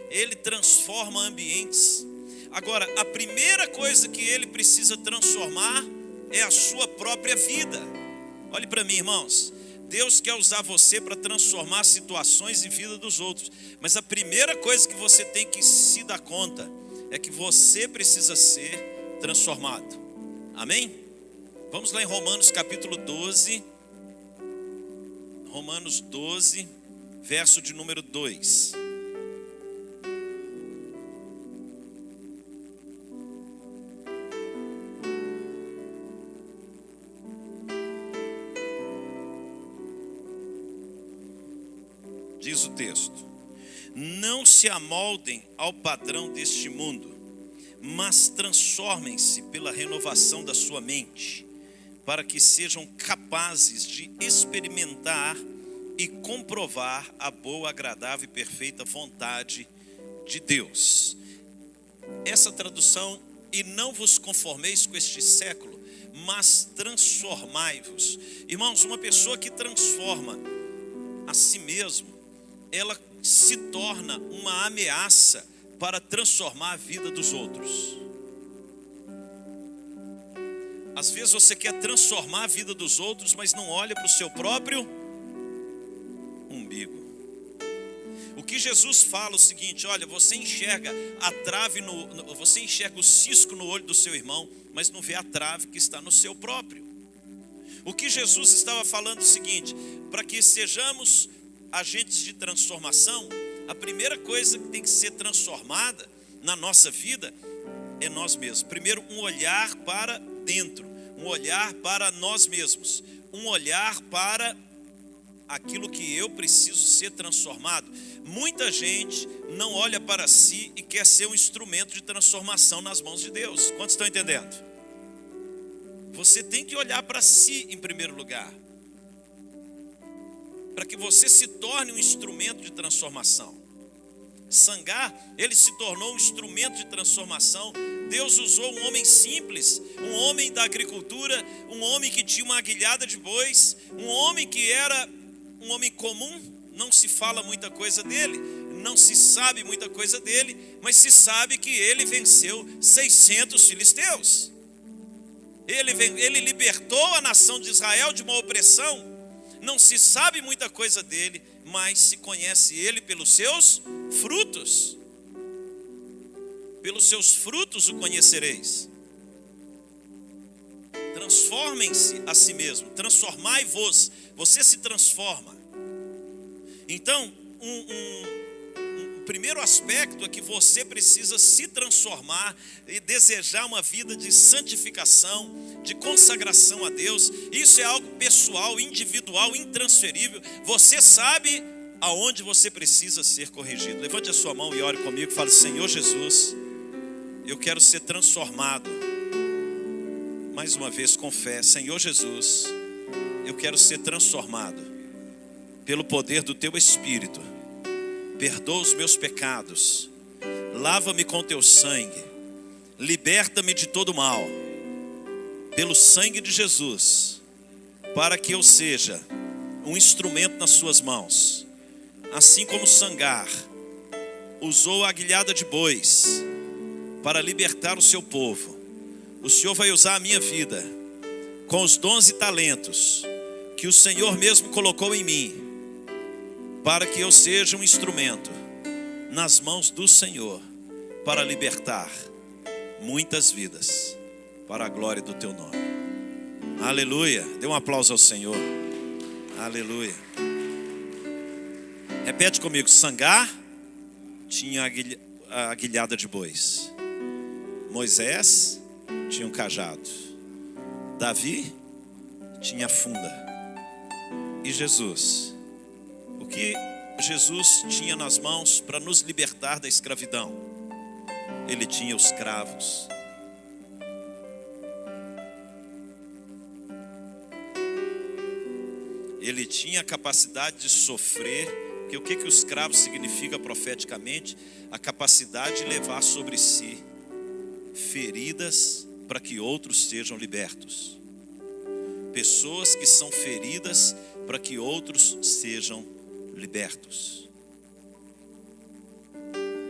Ele transforma ambientes. Agora, a primeira coisa que ele precisa transformar é a sua própria vida. Olhe para mim, irmãos. Deus quer usar você para transformar situações e vida dos outros. Mas a primeira coisa que você tem que se dar conta é que você precisa ser transformado. Amém? Vamos lá em Romanos capítulo 12. Romanos 12, verso de número 2. Diz o texto: não se amoldem ao padrão deste mundo, mas transformem-se pela renovação da sua mente, para que sejam capazes de experimentar e comprovar a boa, agradável e perfeita vontade de Deus. Essa tradução, e não vos conformeis com este século, mas transformai-vos. Irmãos, uma pessoa que transforma a si mesmo, ela se torna uma ameaça para transformar a vida dos outros. Às vezes você quer transformar a vida dos outros, mas não olha para o seu próprio umbigo. O que Jesus fala é o seguinte: olha, você enxerga a trave você enxerga o cisco no olho do seu irmão, mas não vê a trave que está no seu próprio. O que Jesus estava falando é o seguinte: para que sejamos agentes de transformação, a primeira coisa que tem que ser transformada na nossa vida é nós mesmos. Primeiro, um olhar para dentro, um olhar para nós mesmos, um olhar para aquilo que eu preciso ser transformado. Muita gente não olha para si e quer ser um instrumento de transformação nas mãos de Deus. Quantos estão entendendo? Você tem que olhar para si em primeiro lugar, para que você se torne um instrumento de transformação. Sangar, ele se tornou um instrumento de transformação. Deus usou um homem simples, um homem da agricultura, um homem que tinha uma aguilhada de bois, um homem que era um homem comum. Não se fala muita coisa dele, não se sabe muita coisa dele, mas se sabe que ele venceu 600 filisteus. Ele libertou a nação de Israel de uma opressão. Não se sabe muita coisa dele, mas se conhece ele pelos seus frutos. Pelos seus frutos o conhecereis. Transformem-se a si mesmo, transformai-vos. Você se transforma. Então, um primeiro aspecto é que você precisa se transformar e desejar uma vida de santificação, de consagração a Deus. Isso é algo pessoal, individual, intransferível. Você sabe aonde você precisa ser corrigido. Levante a sua mão e ore comigo e fale: Senhor Jesus, eu quero ser transformado. Mais uma vez com fé: Senhor Jesus, eu quero ser transformado pelo poder do Teu Espírito. Perdoa os meus pecados, lava-me com Teu sangue, liberta-me de todo mal, pelo sangue de Jesus, para que eu seja um instrumento nas Suas mãos. Assim como Sangar usou a aguilhada de bois para libertar o seu povo, o Senhor vai usar a minha vida com os dons e talentos que o Senhor mesmo colocou em mim, para que eu seja um instrumento nas mãos do Senhor para libertar muitas vidas para a glória do Teu nome. Aleluia. Dê um aplauso ao Senhor. Aleluia. Repete comigo: Sangar tinha a aguilhada de bois, Moisés tinha um cajado, Davi tinha a funda, e Jesus, o que Jesus tinha nas mãos para nos libertar da escravidão? Ele tinha os cravos. Ele tinha a capacidade de sofrer, porque o que os cravos significa profeticamente? A capacidade de levar sobre si feridas para que outros sejam libertos. Pessoas que são feridas para que outros sejam libertos.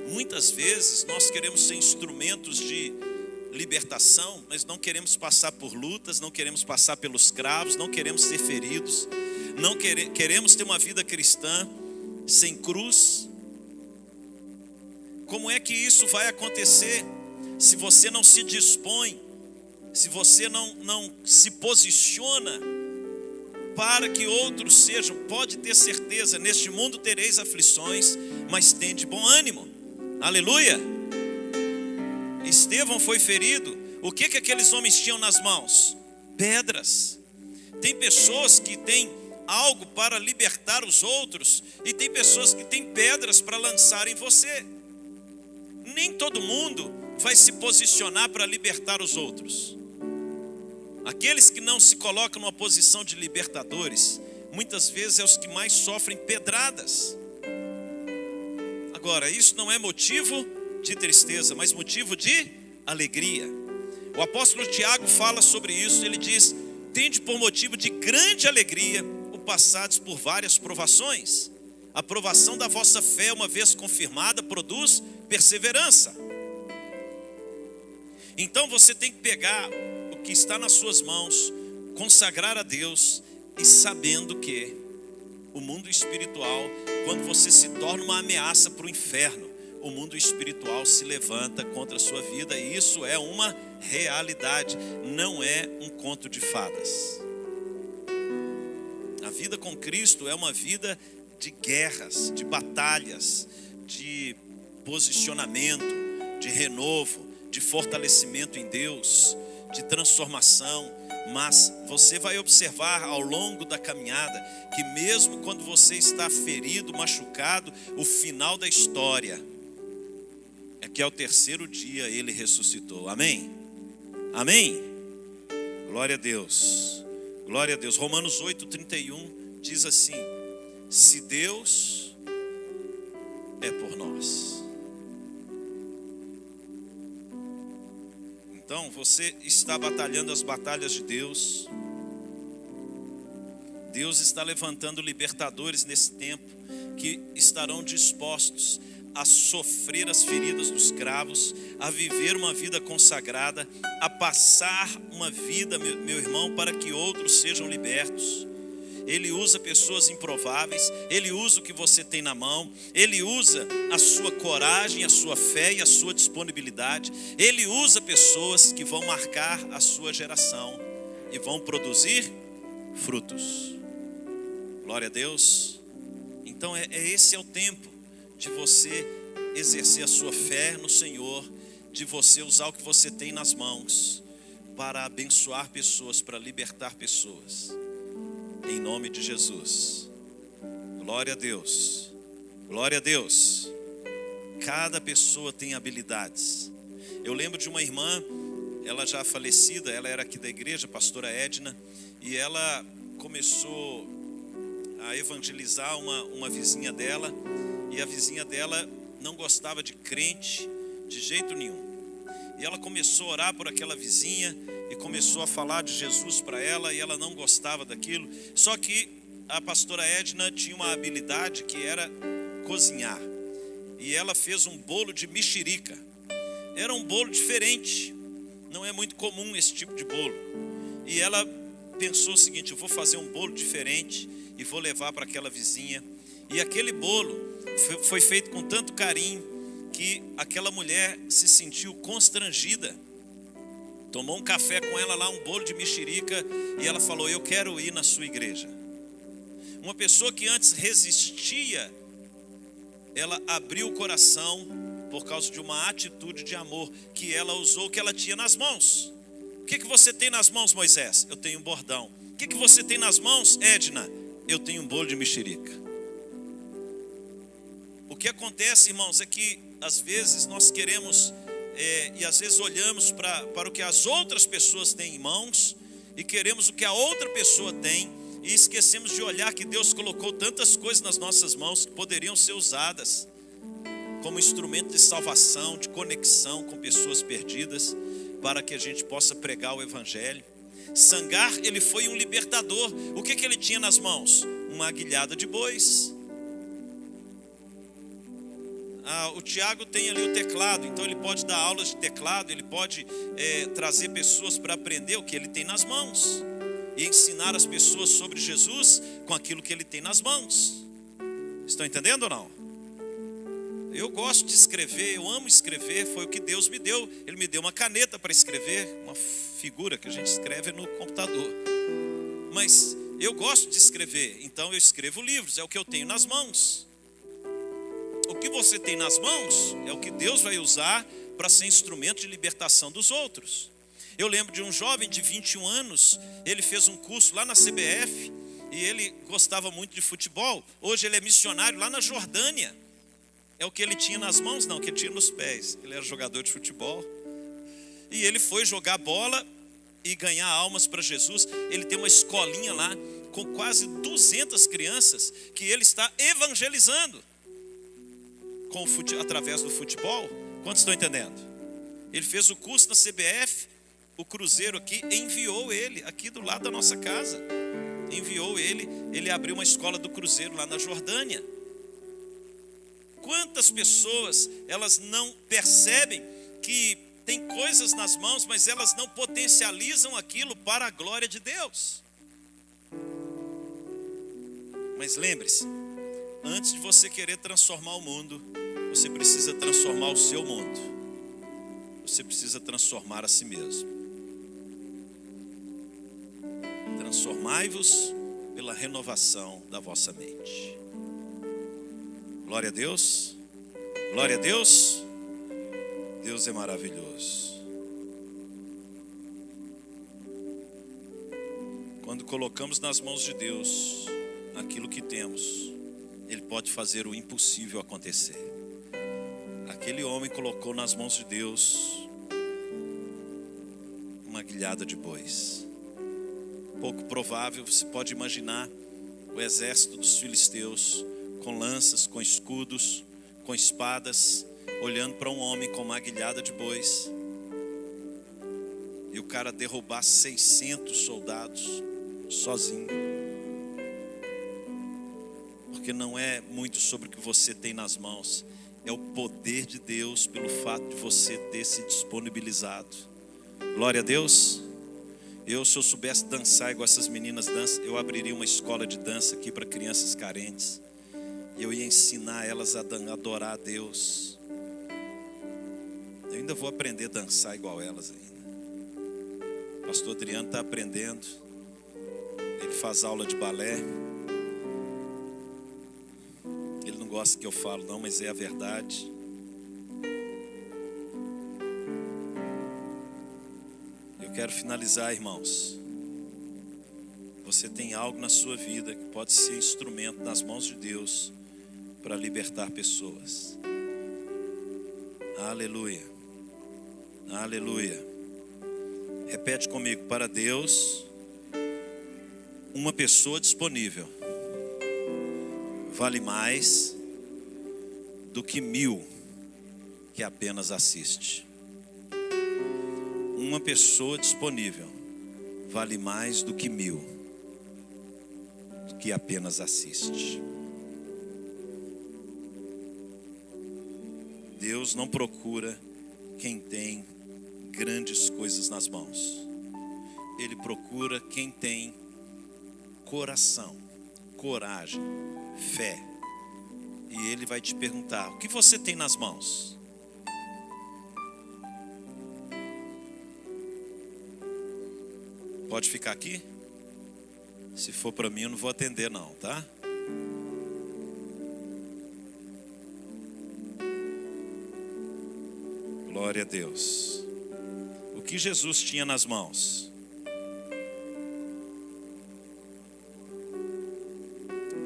Muitas vezes nós queremos ser instrumentos de libertação, mas não queremos passar por lutas, não queremos passar pelos cravos, não queremos ser feridos, não queremos ter uma vida cristã sem cruz. Como é que isso vai acontecer se você não se dispõe, se você não se posiciona para que outros sejam? Pode ter certeza, neste mundo tereis aflições, mas tende bom ânimo. Aleluia. Estevão foi ferido. O que aqueles homens tinham nas mãos? Pedras. Tem pessoas que têm algo para libertar os outros, e tem pessoas que têm pedras para lançar em você. Nem todo mundo vai se posicionar para libertar os outros. Aqueles que não se colocam numa posição de libertadores muitas vezes é os que mais sofrem pedradas. Agora, isso não é motivo de tristeza, mas motivo de alegria. O apóstolo Tiago fala sobre isso. Ele diz: tende por motivo de grande alegria o passados por várias provações. A provação da vossa fé, uma vez confirmada, produz perseverança. Então você tem que pegar o que está nas suas mãos, consagrar a Deus, e sabendo que o mundo espiritual, quando você se torna uma ameaça para o inferno, o mundo espiritual se levanta contra a sua vida, e isso é uma realidade, não é um conto de fadas. A vida com Cristo é uma vida de guerras, de batalhas, de posicionamento, de renovo, de fortalecimento em Deus, de transformação. Mas você vai observar ao longo da caminhada que mesmo quando você está ferido, machucado, o final da história é que ao terceiro dia ele ressuscitou. Amém? Amém? Glória a Deus. Glória a Deus. Romanos 8:31 diz assim: se Deus é por nós. Então você está batalhando as batalhas de Deus. Deus está levantando libertadores nesse tempo que estarão dispostos a sofrer as feridas dos cravos, a viver uma vida consagrada, a passar uma vida, meu irmão, para que outros sejam libertos. Ele usa pessoas improváveis, Ele usa o que você tem na mão, Ele usa a sua coragem, a sua fé e a sua disponibilidade. Ele usa pessoas que vão marcar a sua geração e vão produzir frutos. Glória a Deus. Então esse é o tempo de você exercer a sua fé no Senhor, de você usar o que você tem nas mãos para abençoar pessoas, para libertar pessoas. Em nome de Jesus. Glória a Deus. Glória a Deus. Cada pessoa tem habilidades. Eu lembro de uma irmã, ela já falecida, ela era aqui da igreja, a pastora Edna, e ela começou a evangelizar uma vizinha dela, e a vizinha dela não gostava de crente de jeito nenhum. E ela começou a orar por aquela vizinha e começou a falar de Jesus para ela, e ela não gostava daquilo. Só que a pastora Edna tinha uma habilidade que era cozinhar. E ela fez um bolo de mexerica. Era um bolo diferente. Não é muito comum esse tipo de bolo. E ela pensou o seguinte: eu vou fazer um bolo diferente e vou levar para aquela vizinha. E aquele bolo foi feito com tanto carinho que aquela mulher se sentiu constrangida. Tomou um café com ela lá, um bolo de mexerica, e ela falou: eu quero ir na sua igreja. Uma pessoa que antes resistia, ela abriu o coração por causa de uma atitude de amor que ela usou, que ela tinha nas mãos. O que você tem nas mãos, Moisés? Eu tenho um bordão. O que você tem nas mãos, Edna? Eu tenho um bolo de mexerica. O que acontece, irmãos, é que às vezes nós queremos e às vezes olhamos para o que as outras pessoas têm em mãos e queremos o que a outra pessoa tem, e esquecemos de olhar que Deus colocou tantas coisas nas nossas mãos que poderiam ser usadas como instrumento de salvação, de conexão com pessoas perdidas, para que a gente possa pregar o evangelho. Sangar, ele foi um libertador. O que ele tinha nas mãos? Uma aguilhada de bois. O Tiago tem ali o teclado, então ele pode dar aulas de teclado, ele pode trazer pessoas para aprender o que ele tem nas mãos e ensinar as pessoas sobre Jesus com aquilo que ele tem nas mãos. Estão entendendo ou não? Eu gosto de escrever, eu amo escrever, foi o que Deus me deu. Ele me deu uma caneta para escrever, uma figura que a gente escreve no computador. Mas eu gosto de escrever, então eu escrevo livros, é o que eu tenho nas mãos. O que você tem nas mãos é o que Deus vai usar para ser instrumento de libertação dos outros. Eu lembro de um jovem de 21 anos, ele fez um curso lá na CBF e ele gostava muito de futebol. Hoje ele é missionário lá na Jordânia. É o que ele tinha nas mãos? Não, o que ele tinha nos pés. Ele era jogador de futebol. E ele foi jogar bola e ganhar almas para Jesus. Ele tem uma escolinha lá com quase 200 crianças que ele está evangelizando através do futebol. Quantos estão entendendo? Ele fez o curso na CBF, o Cruzeiro aqui enviou ele aqui do lado da nossa casa. Enviou ele abriu uma escola do Cruzeiro lá na Jordânia. Quantas pessoas, elas não percebem que tem coisas nas mãos, mas elas não potencializam aquilo para a glória de Deus. Mas lembre-se, antes de você querer transformar o mundo, você precisa transformar o seu mundo. Você precisa transformar a si mesmo. Transformai-vos pela renovação da vossa mente. Glória a Deus. Glória a Deus. Deus é maravilhoso. Quando colocamos nas mãos de Deus aquilo que temos, Ele pode fazer o impossível acontecer. Aquele homem colocou nas mãos de Deus uma guilhada de bois. Pouco provável, você pode imaginar o exército dos filisteus com lanças, com escudos, com espadas, olhando para um homem com uma guilhada de bois, e o cara derrubar 600 soldados sozinho. Porque não é muito sobre o que você tem nas mãos, é o poder de Deus pelo fato de você ter se disponibilizado. Glória a Deus. Se eu soubesse dançar igual essas meninas dançam, eu abriria uma escola de dança aqui para crianças carentes. E eu ia ensinar elas a adorar a Deus. Eu ainda vou aprender a dançar igual elas ainda. O pastor Adriano está aprendendo. Ele faz aula de balé. Ele não gosta que eu falo não, mas é a verdade. Eu quero finalizar, irmãos. Você tem algo na sua vida que pode ser instrumento nas mãos de Deus para libertar pessoas. Aleluia. Aleluia. Repete comigo: para Deus, uma pessoa disponível vale mais do que 1000 que apenas assiste. Uma pessoa disponível vale mais do que 1000 que apenas assiste. Deus não procura quem tem grandes coisas nas mãos. Ele procura quem tem coração, coragem, fé. E Ele vai te perguntar: o que você tem nas mãos? Pode ficar aqui? Se for para mim, eu não vou atender não, tá? Glória a Deus. O que Jesus tinha nas mãos?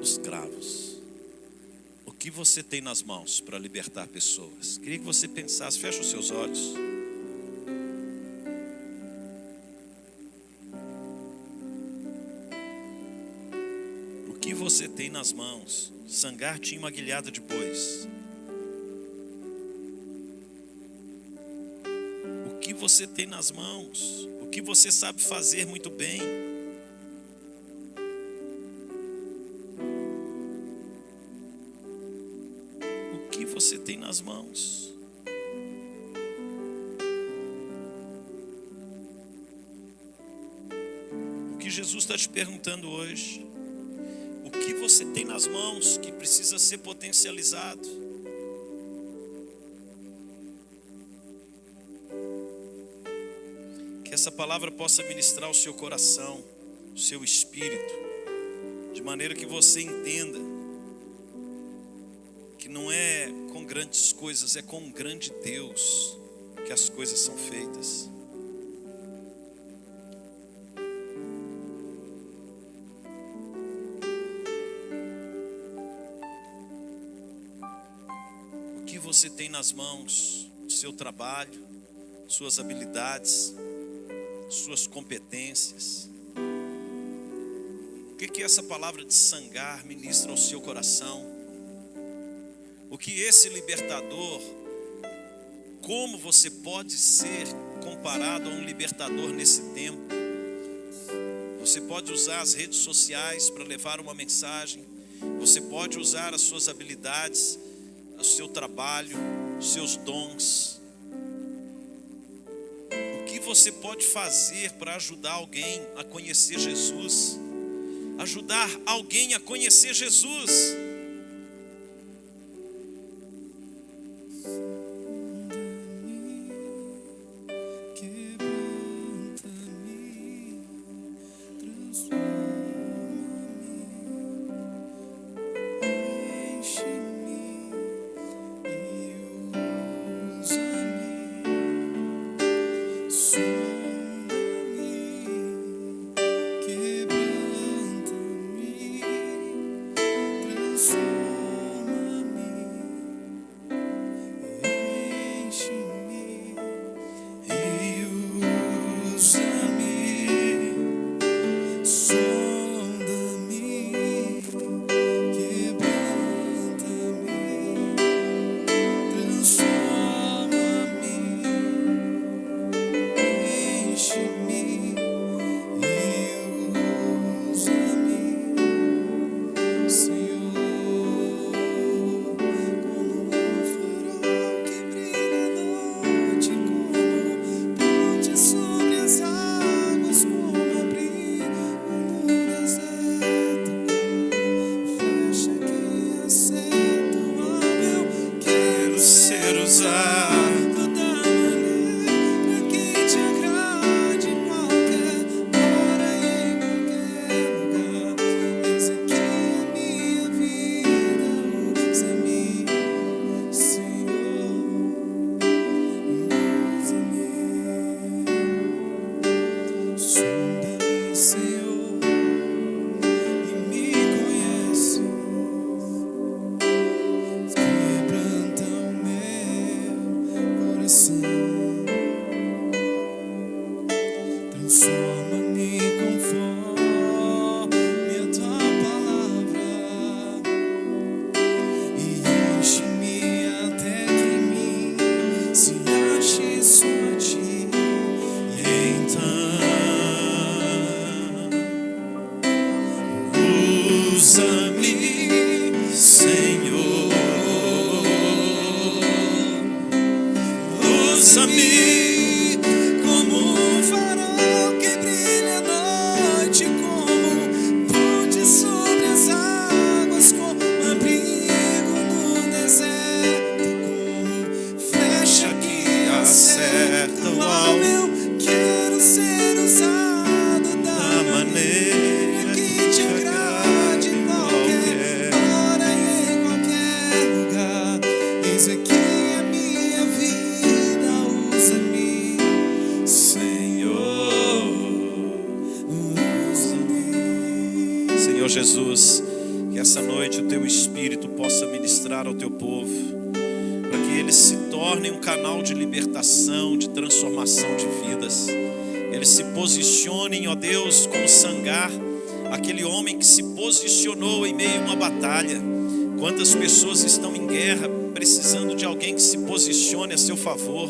Os cravos. O que você tem nas mãos para libertar pessoas? Queria que você pensasse, feche os seus olhos. O que você tem nas mãos? Sangar tinha uma guilhada de bois. O que você tem nas mãos? O que você sabe fazer muito bem? O que você tem nas mãos? O que Jesus está te perguntando hoje? O que você tem nas mãos que precisa ser potencializado? Que essa palavra possa ministrar o seu coração, o seu espírito, de maneira que você entenda que não é com grandes coisas, é com um grande Deus que as coisas são feitas. O que você tem nas mãos? O seu trabalho, suas habilidades, suas competências. O que essa palavra de sangar ministra ao seu coração? O que esse libertador, como você pode ser comparado a um libertador nesse tempo? Você pode usar as redes sociais para levar uma mensagem. Você pode usar as suas habilidades, o seu trabalho, os seus dons. O que você pode fazer para ajudar alguém a conhecer Jesus? Ajudar alguém a conhecer Jesus. Usa-me como um farol que brilha à noite, como ponte sobre as águas, como abrigo no deserto, como flecha que acerta o alvo. Eu quero ser usado da maneira que te agrade, em qualquer hora e em qualquer lugar. Eis aqui a minha vida, usa-me, Senhor, usa-me. Senhor Jesus, que essa noite o teu Espírito possa ministrar ao teu povo, para que eles se tornem um canal de libertação, de transformação de vidas. Eles se posicionem, ó Deus, como Sangar, aquele homem que se posicionou em meio a uma batalha. Quantas pessoas estão em guerra, precisando de alguém que se posicione a seu favor.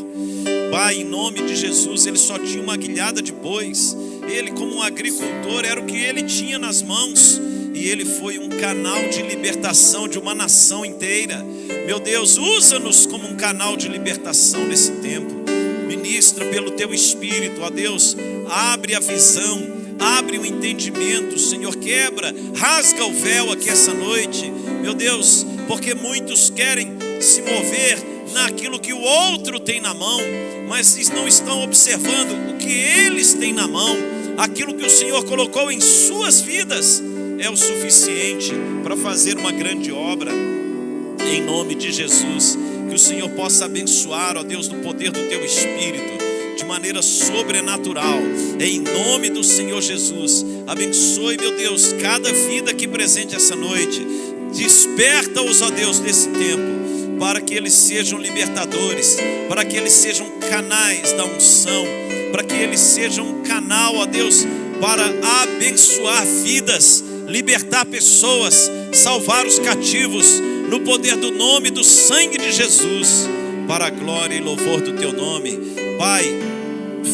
Pai, em nome de Jesus, ele só tinha uma guilhada de bois. Ele, como um agricultor, era o que ele tinha nas mãos. E ele foi um canal de libertação de uma nação inteira. Meu Deus, usa-nos como um canal de libertação nesse tempo. Ministra pelo teu Espírito, ó Deus, abre a visão, abre o entendimento, Senhor, quebra, rasga o véu aqui essa noite, meu Deus, porque muitos querem se mover naquilo que o outro tem na mão, mas não estão observando o que eles têm na mão. Aquilo que o Senhor colocou em suas vidas é o suficiente para fazer uma grande obra. Em nome de Jesus, que o Senhor possa abençoar, ó Deus, no poder do teu Espírito, de maneira sobrenatural. Em nome do Senhor Jesus, abençoe, meu Deus, cada vida aqui presente essa noite. Desperta-os, ó Deus, nesse tempo, para que eles sejam libertadores, para que eles sejam canais da unção, para que ele seja um canal, ó Deus, para abençoar vidas, libertar pessoas, salvar os cativos, no poder do nome, do sangue de Jesus, para a glória e louvor do teu nome. Pai,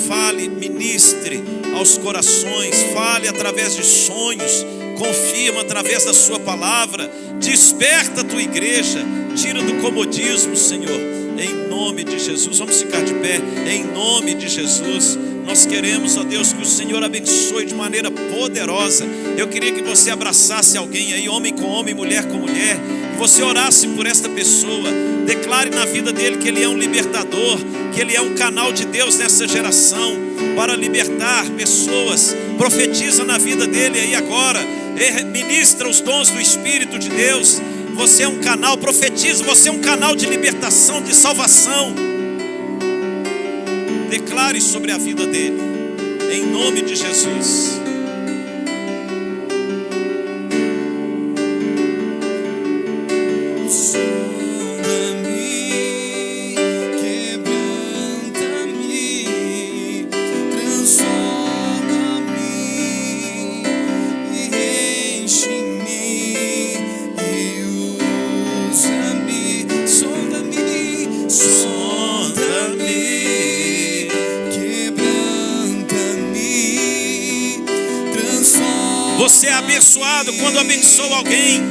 fale, ministre aos corações, fale através de sonhos, confirma através da sua palavra, desperta a tua igreja, tira do comodismo, Senhor, em nome de Jesus. Vamos ficar de pé, em nome de Jesus. Nós queremos, ó Deus, que o Senhor abençoe de maneira poderosa. Eu queria que você abraçasse alguém aí, homem com homem, mulher com mulher, que você orasse por esta pessoa, declare na vida dele que ele é um libertador, que ele é um canal de Deus nessa geração, para libertar pessoas. Profetiza na vida dele aí agora, ministra os dons do Espírito de Deus. Você é um canal, profetiza, você é um canal de libertação, de salvação. Declare sobre a vida dele, em nome de Jesus. Você é abençoado quando abençoa alguém.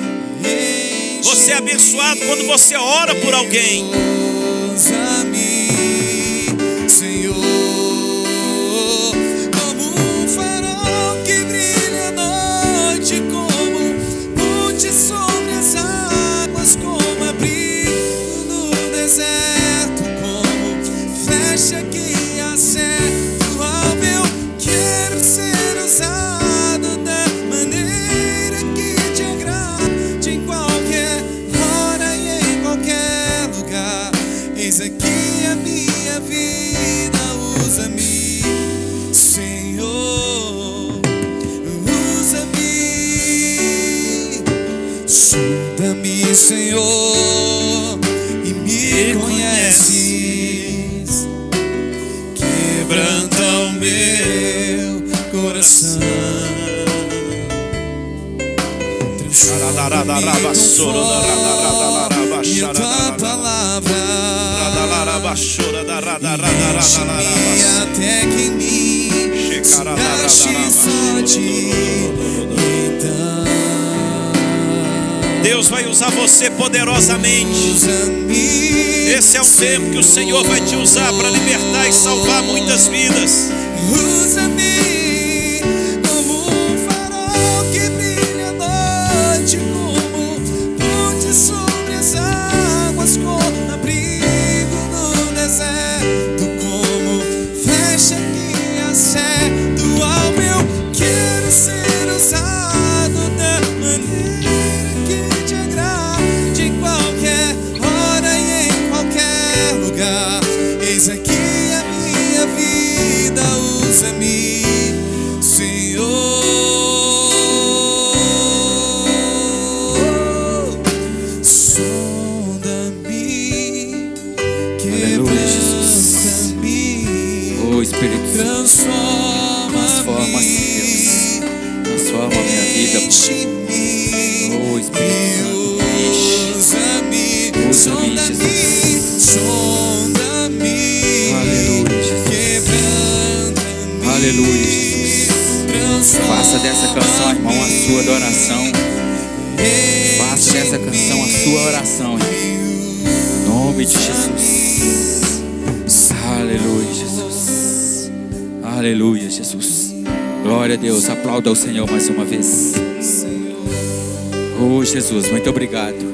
Você é abençoado quando você ora por alguém. Usa-me, Senhor, como um farol que brilha à noite, como ponte sobre as águas, como abrigo no deserto, como flecha que acerta o alvo. Eu quero ser usado da maneira que te agrada, em qualquer hora e em qualquer lugar. Eis aqui a minha vida, usa-me, Senhor, usa-me, sonda-me, Senhor, e me conheces, quebranta o meu coração. E a tua palavra enche-me até que em mim se ache só de então. Deus vai usar você poderosamente. Usa-me, Esse é o tempo que o Senhor vai te usar para libertar e salvar muitas vidas. usa-me como um farol que brilha à noite, como ponte sobre as águas, como abrigo no deserto, como flecha que acerta o alvo. Eu quero ser usado da maneira que te agrade, em qualquer hora e em qualquer lugar. Eis aqui a minha vida, usa-me, Senhor, sonda-me, Aleluia, Jesus. quebranta-me, Oh Espírito Santo, transforma-me, transforma a minha vida, Pai. enche-me, Oh Espírito Santo, usa-me, Usa-me, sonda-me, sonda-me, Aleluia, Jesus. quebranta-me, Aleluia, Jesus. Faça dessa canção, irmão, a sua adoração. Faça dessa canção a sua oração, irmão. Em nome de Jesus. Aleluia, Jesus. Aleluia, Jesus. Glória a Deus. Aplauda ao Senhor mais uma vez. Oh, Jesus, muito obrigado.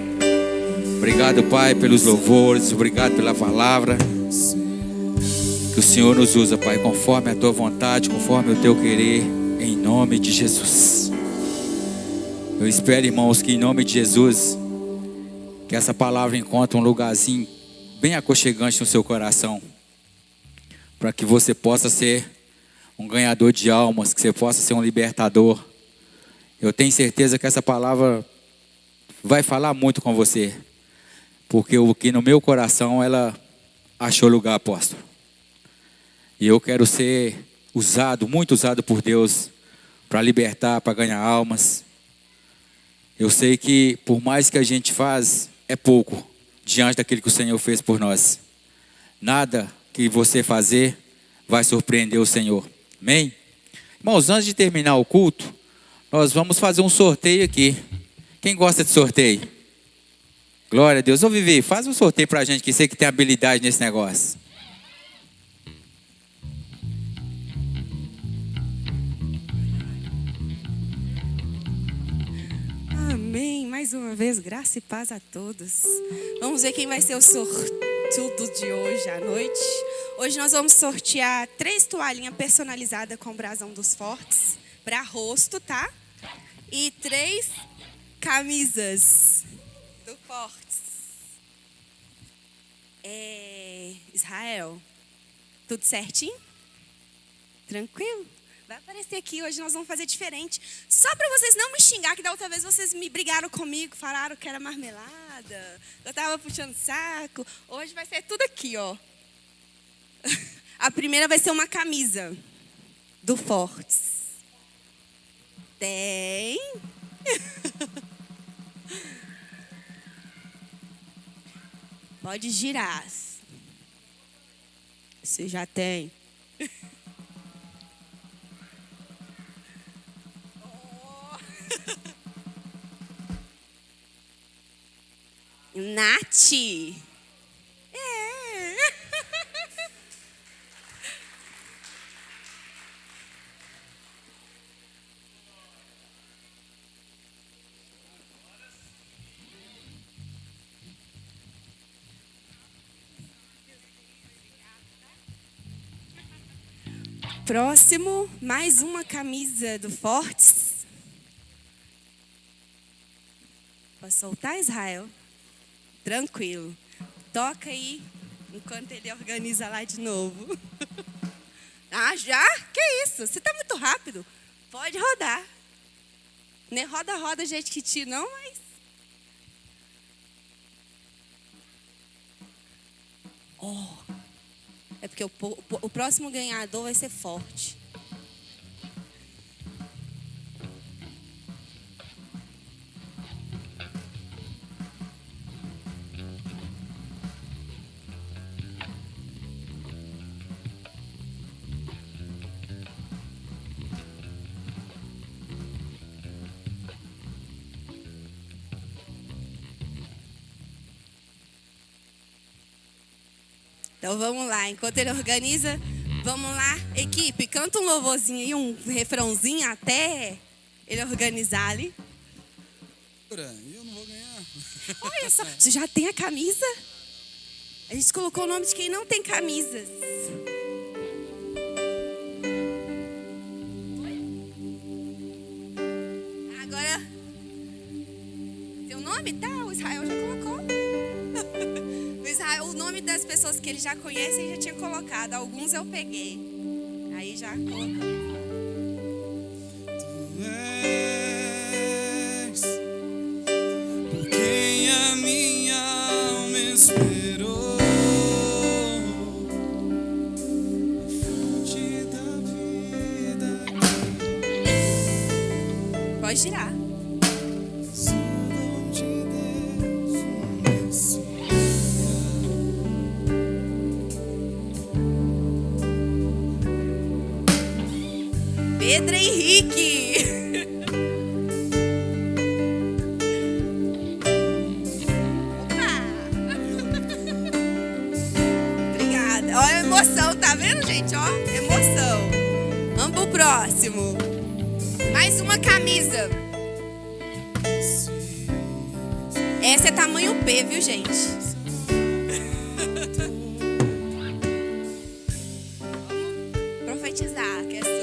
Obrigado, Pai, pelos louvores. Obrigado pela palavra. Que o Senhor nos usa, Pai, conforme a tua vontade, conforme o teu querer, em nome de Jesus. Eu espero, irmãos, que em nome de Jesus, que essa palavra encontre um lugarzinho bem aconchegante no seu coração, para que você possa ser um ganhador de almas, que você possa ser um libertador. Eu tenho certeza que essa palavra vai falar muito com você, porque o que no meu coração ela achou lugar, apóstolo. E eu quero ser usado, muito usado por Deus, para libertar, para ganhar almas. Eu sei que por mais que a gente faz, é pouco diante daquilo que o Senhor fez por nós. Nada que você fazer vai surpreender o Senhor. Amém? Irmãos, antes de terminar o culto, nós vamos fazer um sorteio aqui. Quem gosta de sorteio? Glória a Deus. Ô Vivi, faz um sorteio para a gente, que sei que tem habilidade nesse negócio. Amém. Mais uma vez, graça e paz a todos. Vamos ver quem vai ser o sortudo de hoje à noite. Hoje nós vamos sortear 3 toalhinhas personalizadas com o brasão dos Fortes para rosto, tá? E 3 camisas do Fortes. Israel, tudo certinho? Tranquilo? Vai aparecer aqui, hoje nós vamos fazer diferente. Só para vocês não me xingar, que da outra vez vocês me brigaram comigo, falaram que era marmelada, eu tava puxando saco. Hoje vai ser tudo aqui, ó. A primeira vai ser uma camisa do Fortes. Tem. Pode girar. Você já tem. Nath. Próximo, mais uma camisa do Fortes. Posso soltar, Israel? Tranquilo. Toca aí, enquanto ele organiza lá de novo. Ah, já? Que isso? Você tá muito rápido. Pode rodar. Nem roda, gente, que tira, não, mas... Oh. É porque o próximo ganhador vai ser forte. Então vamos lá, enquanto ele organiza, vamos lá, equipe, canta um louvorzinho aí, um refrãozinho até ele organizar ali. Eu não vou ganhar. Olha só, você já tem a camisa? A gente colocou o nome de quem não tem camisas. Agora, seu nome tá? O Israel já colocou. O nome das pessoas que ele já conhece, ele já tinha colocado. Alguns eu peguei. Aí já colocou. Tu és por quem a minha alma esperou, a fonte da vida. Pode girar. Sou dom de Deus, Messi. Pedro Henrique. Opa! Obrigada. Olha a emoção, tá vendo, gente? Ó, emoção. Vamos pro próximo. Mais uma camisa. Essa é tamanho P, viu, gente? Vamos profetizar que é sua.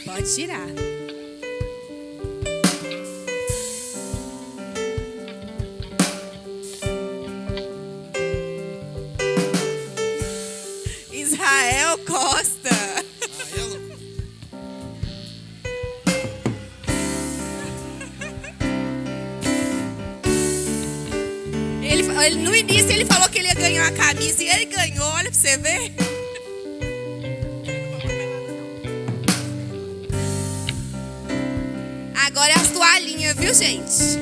Pode tirar. No início ele falou que ele ia ganhar a camisa e ele ganhou, olha pra você ver. Agora é as toalhinhas, viu, gente?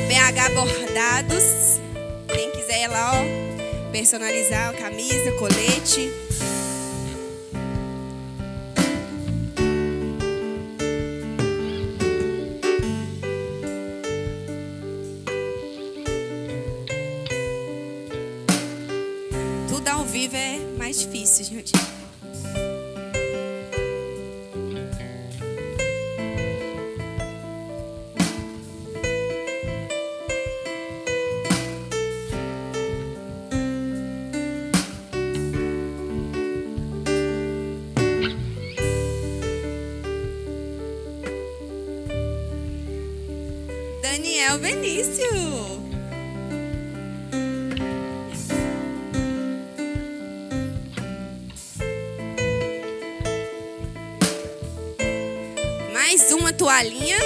BH Bordados. Quem quiser ir lá, ó, personalizar a camisa, colete. Tudo ao vivo é mais difícil, gente. Daniel Benício. Mais uma toalhinha.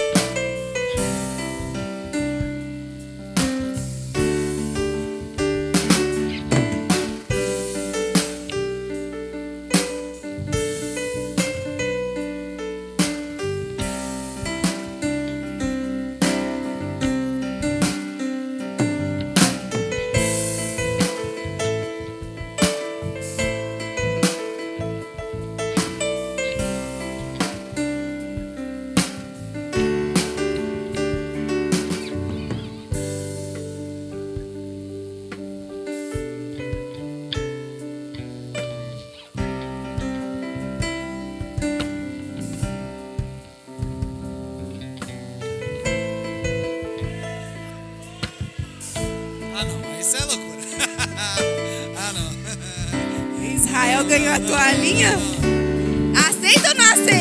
Ah, não, isso é loucura. Ah, não. Israel ganhou a toalhinha. Aceita ou não aceita?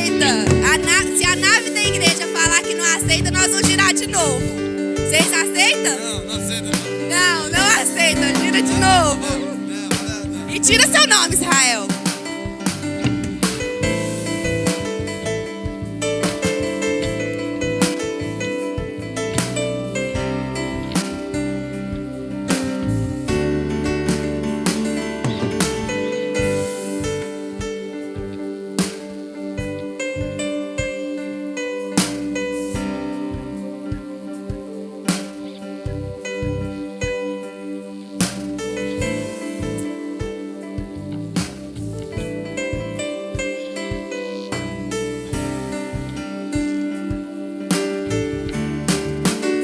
Se a nave da igreja falar que não aceita, nós vamos girar de novo. Vocês aceitam? Não, não aceita. Não, não aceita. Gira de novo. Não. E tira seu nome, Israel.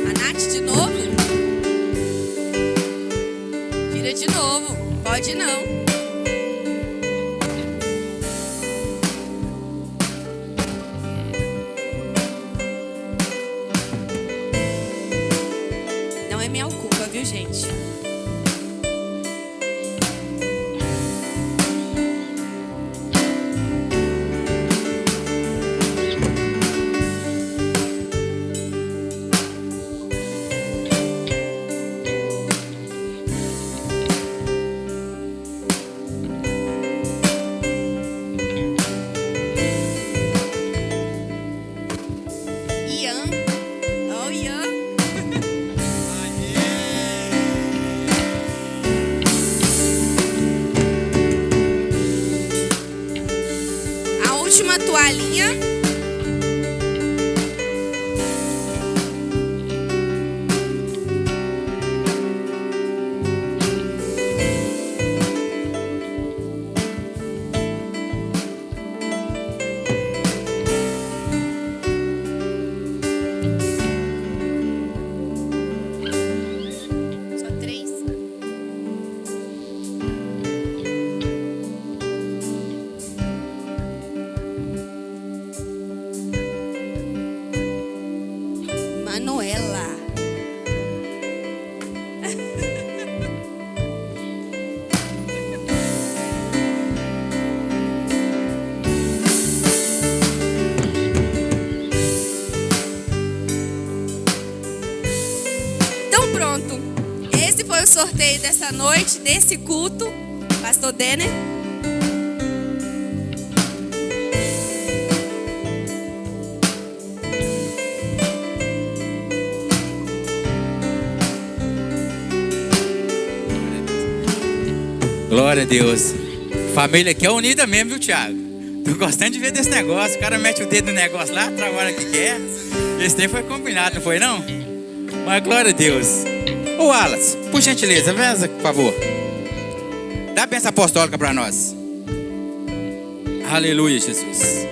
A Nath de novo? Gira de novo. Pode não. Não é minha culpa, viu, gente? Ian. Oh, Ian. A última toalhinha. Só 3. Manuela. Então pronto. Esse foi o sorteio dessa noite, desse culto. Pastor Denner. Glória a Deus. Família aqui é unida mesmo, viu, Thiago? Tô gostando de ver desse negócio. O cara mete o dedo no negócio lá, trabalha o que quer. Esse tempo foi combinado, não foi não? Mas glória a Deus. Ô Wallace, por gentileza, venha, por favor. Dá a bênção apostólica para nós. Aleluia, Jesus.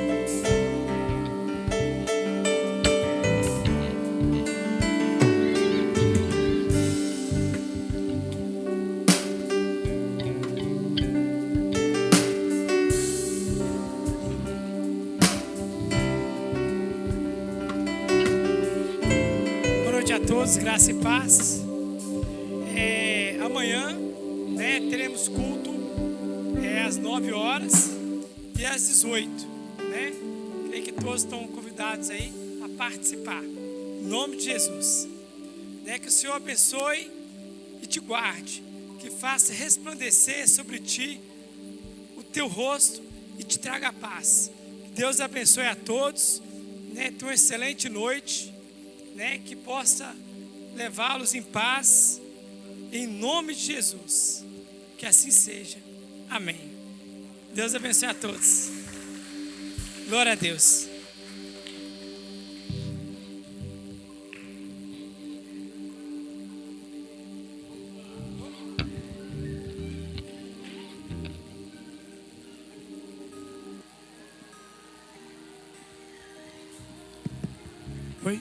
Boa noite a todos, graça e paz. Amanhã, né, teremos culto às 9 horas e às 18, né? Creio que todos estão convidados aí a participar. Em nome de Jesus, né, que o Senhor abençoe e te guarde, que faça resplandecer sobre ti o teu rosto e te traga paz. Que Deus abençoe a todos, né? Tenha uma excelente noite, né? Que possa levá-los em paz, em nome de Jesus. Que assim seja. Amém. Deus abençoe a todos. Glória a Deus. Foi?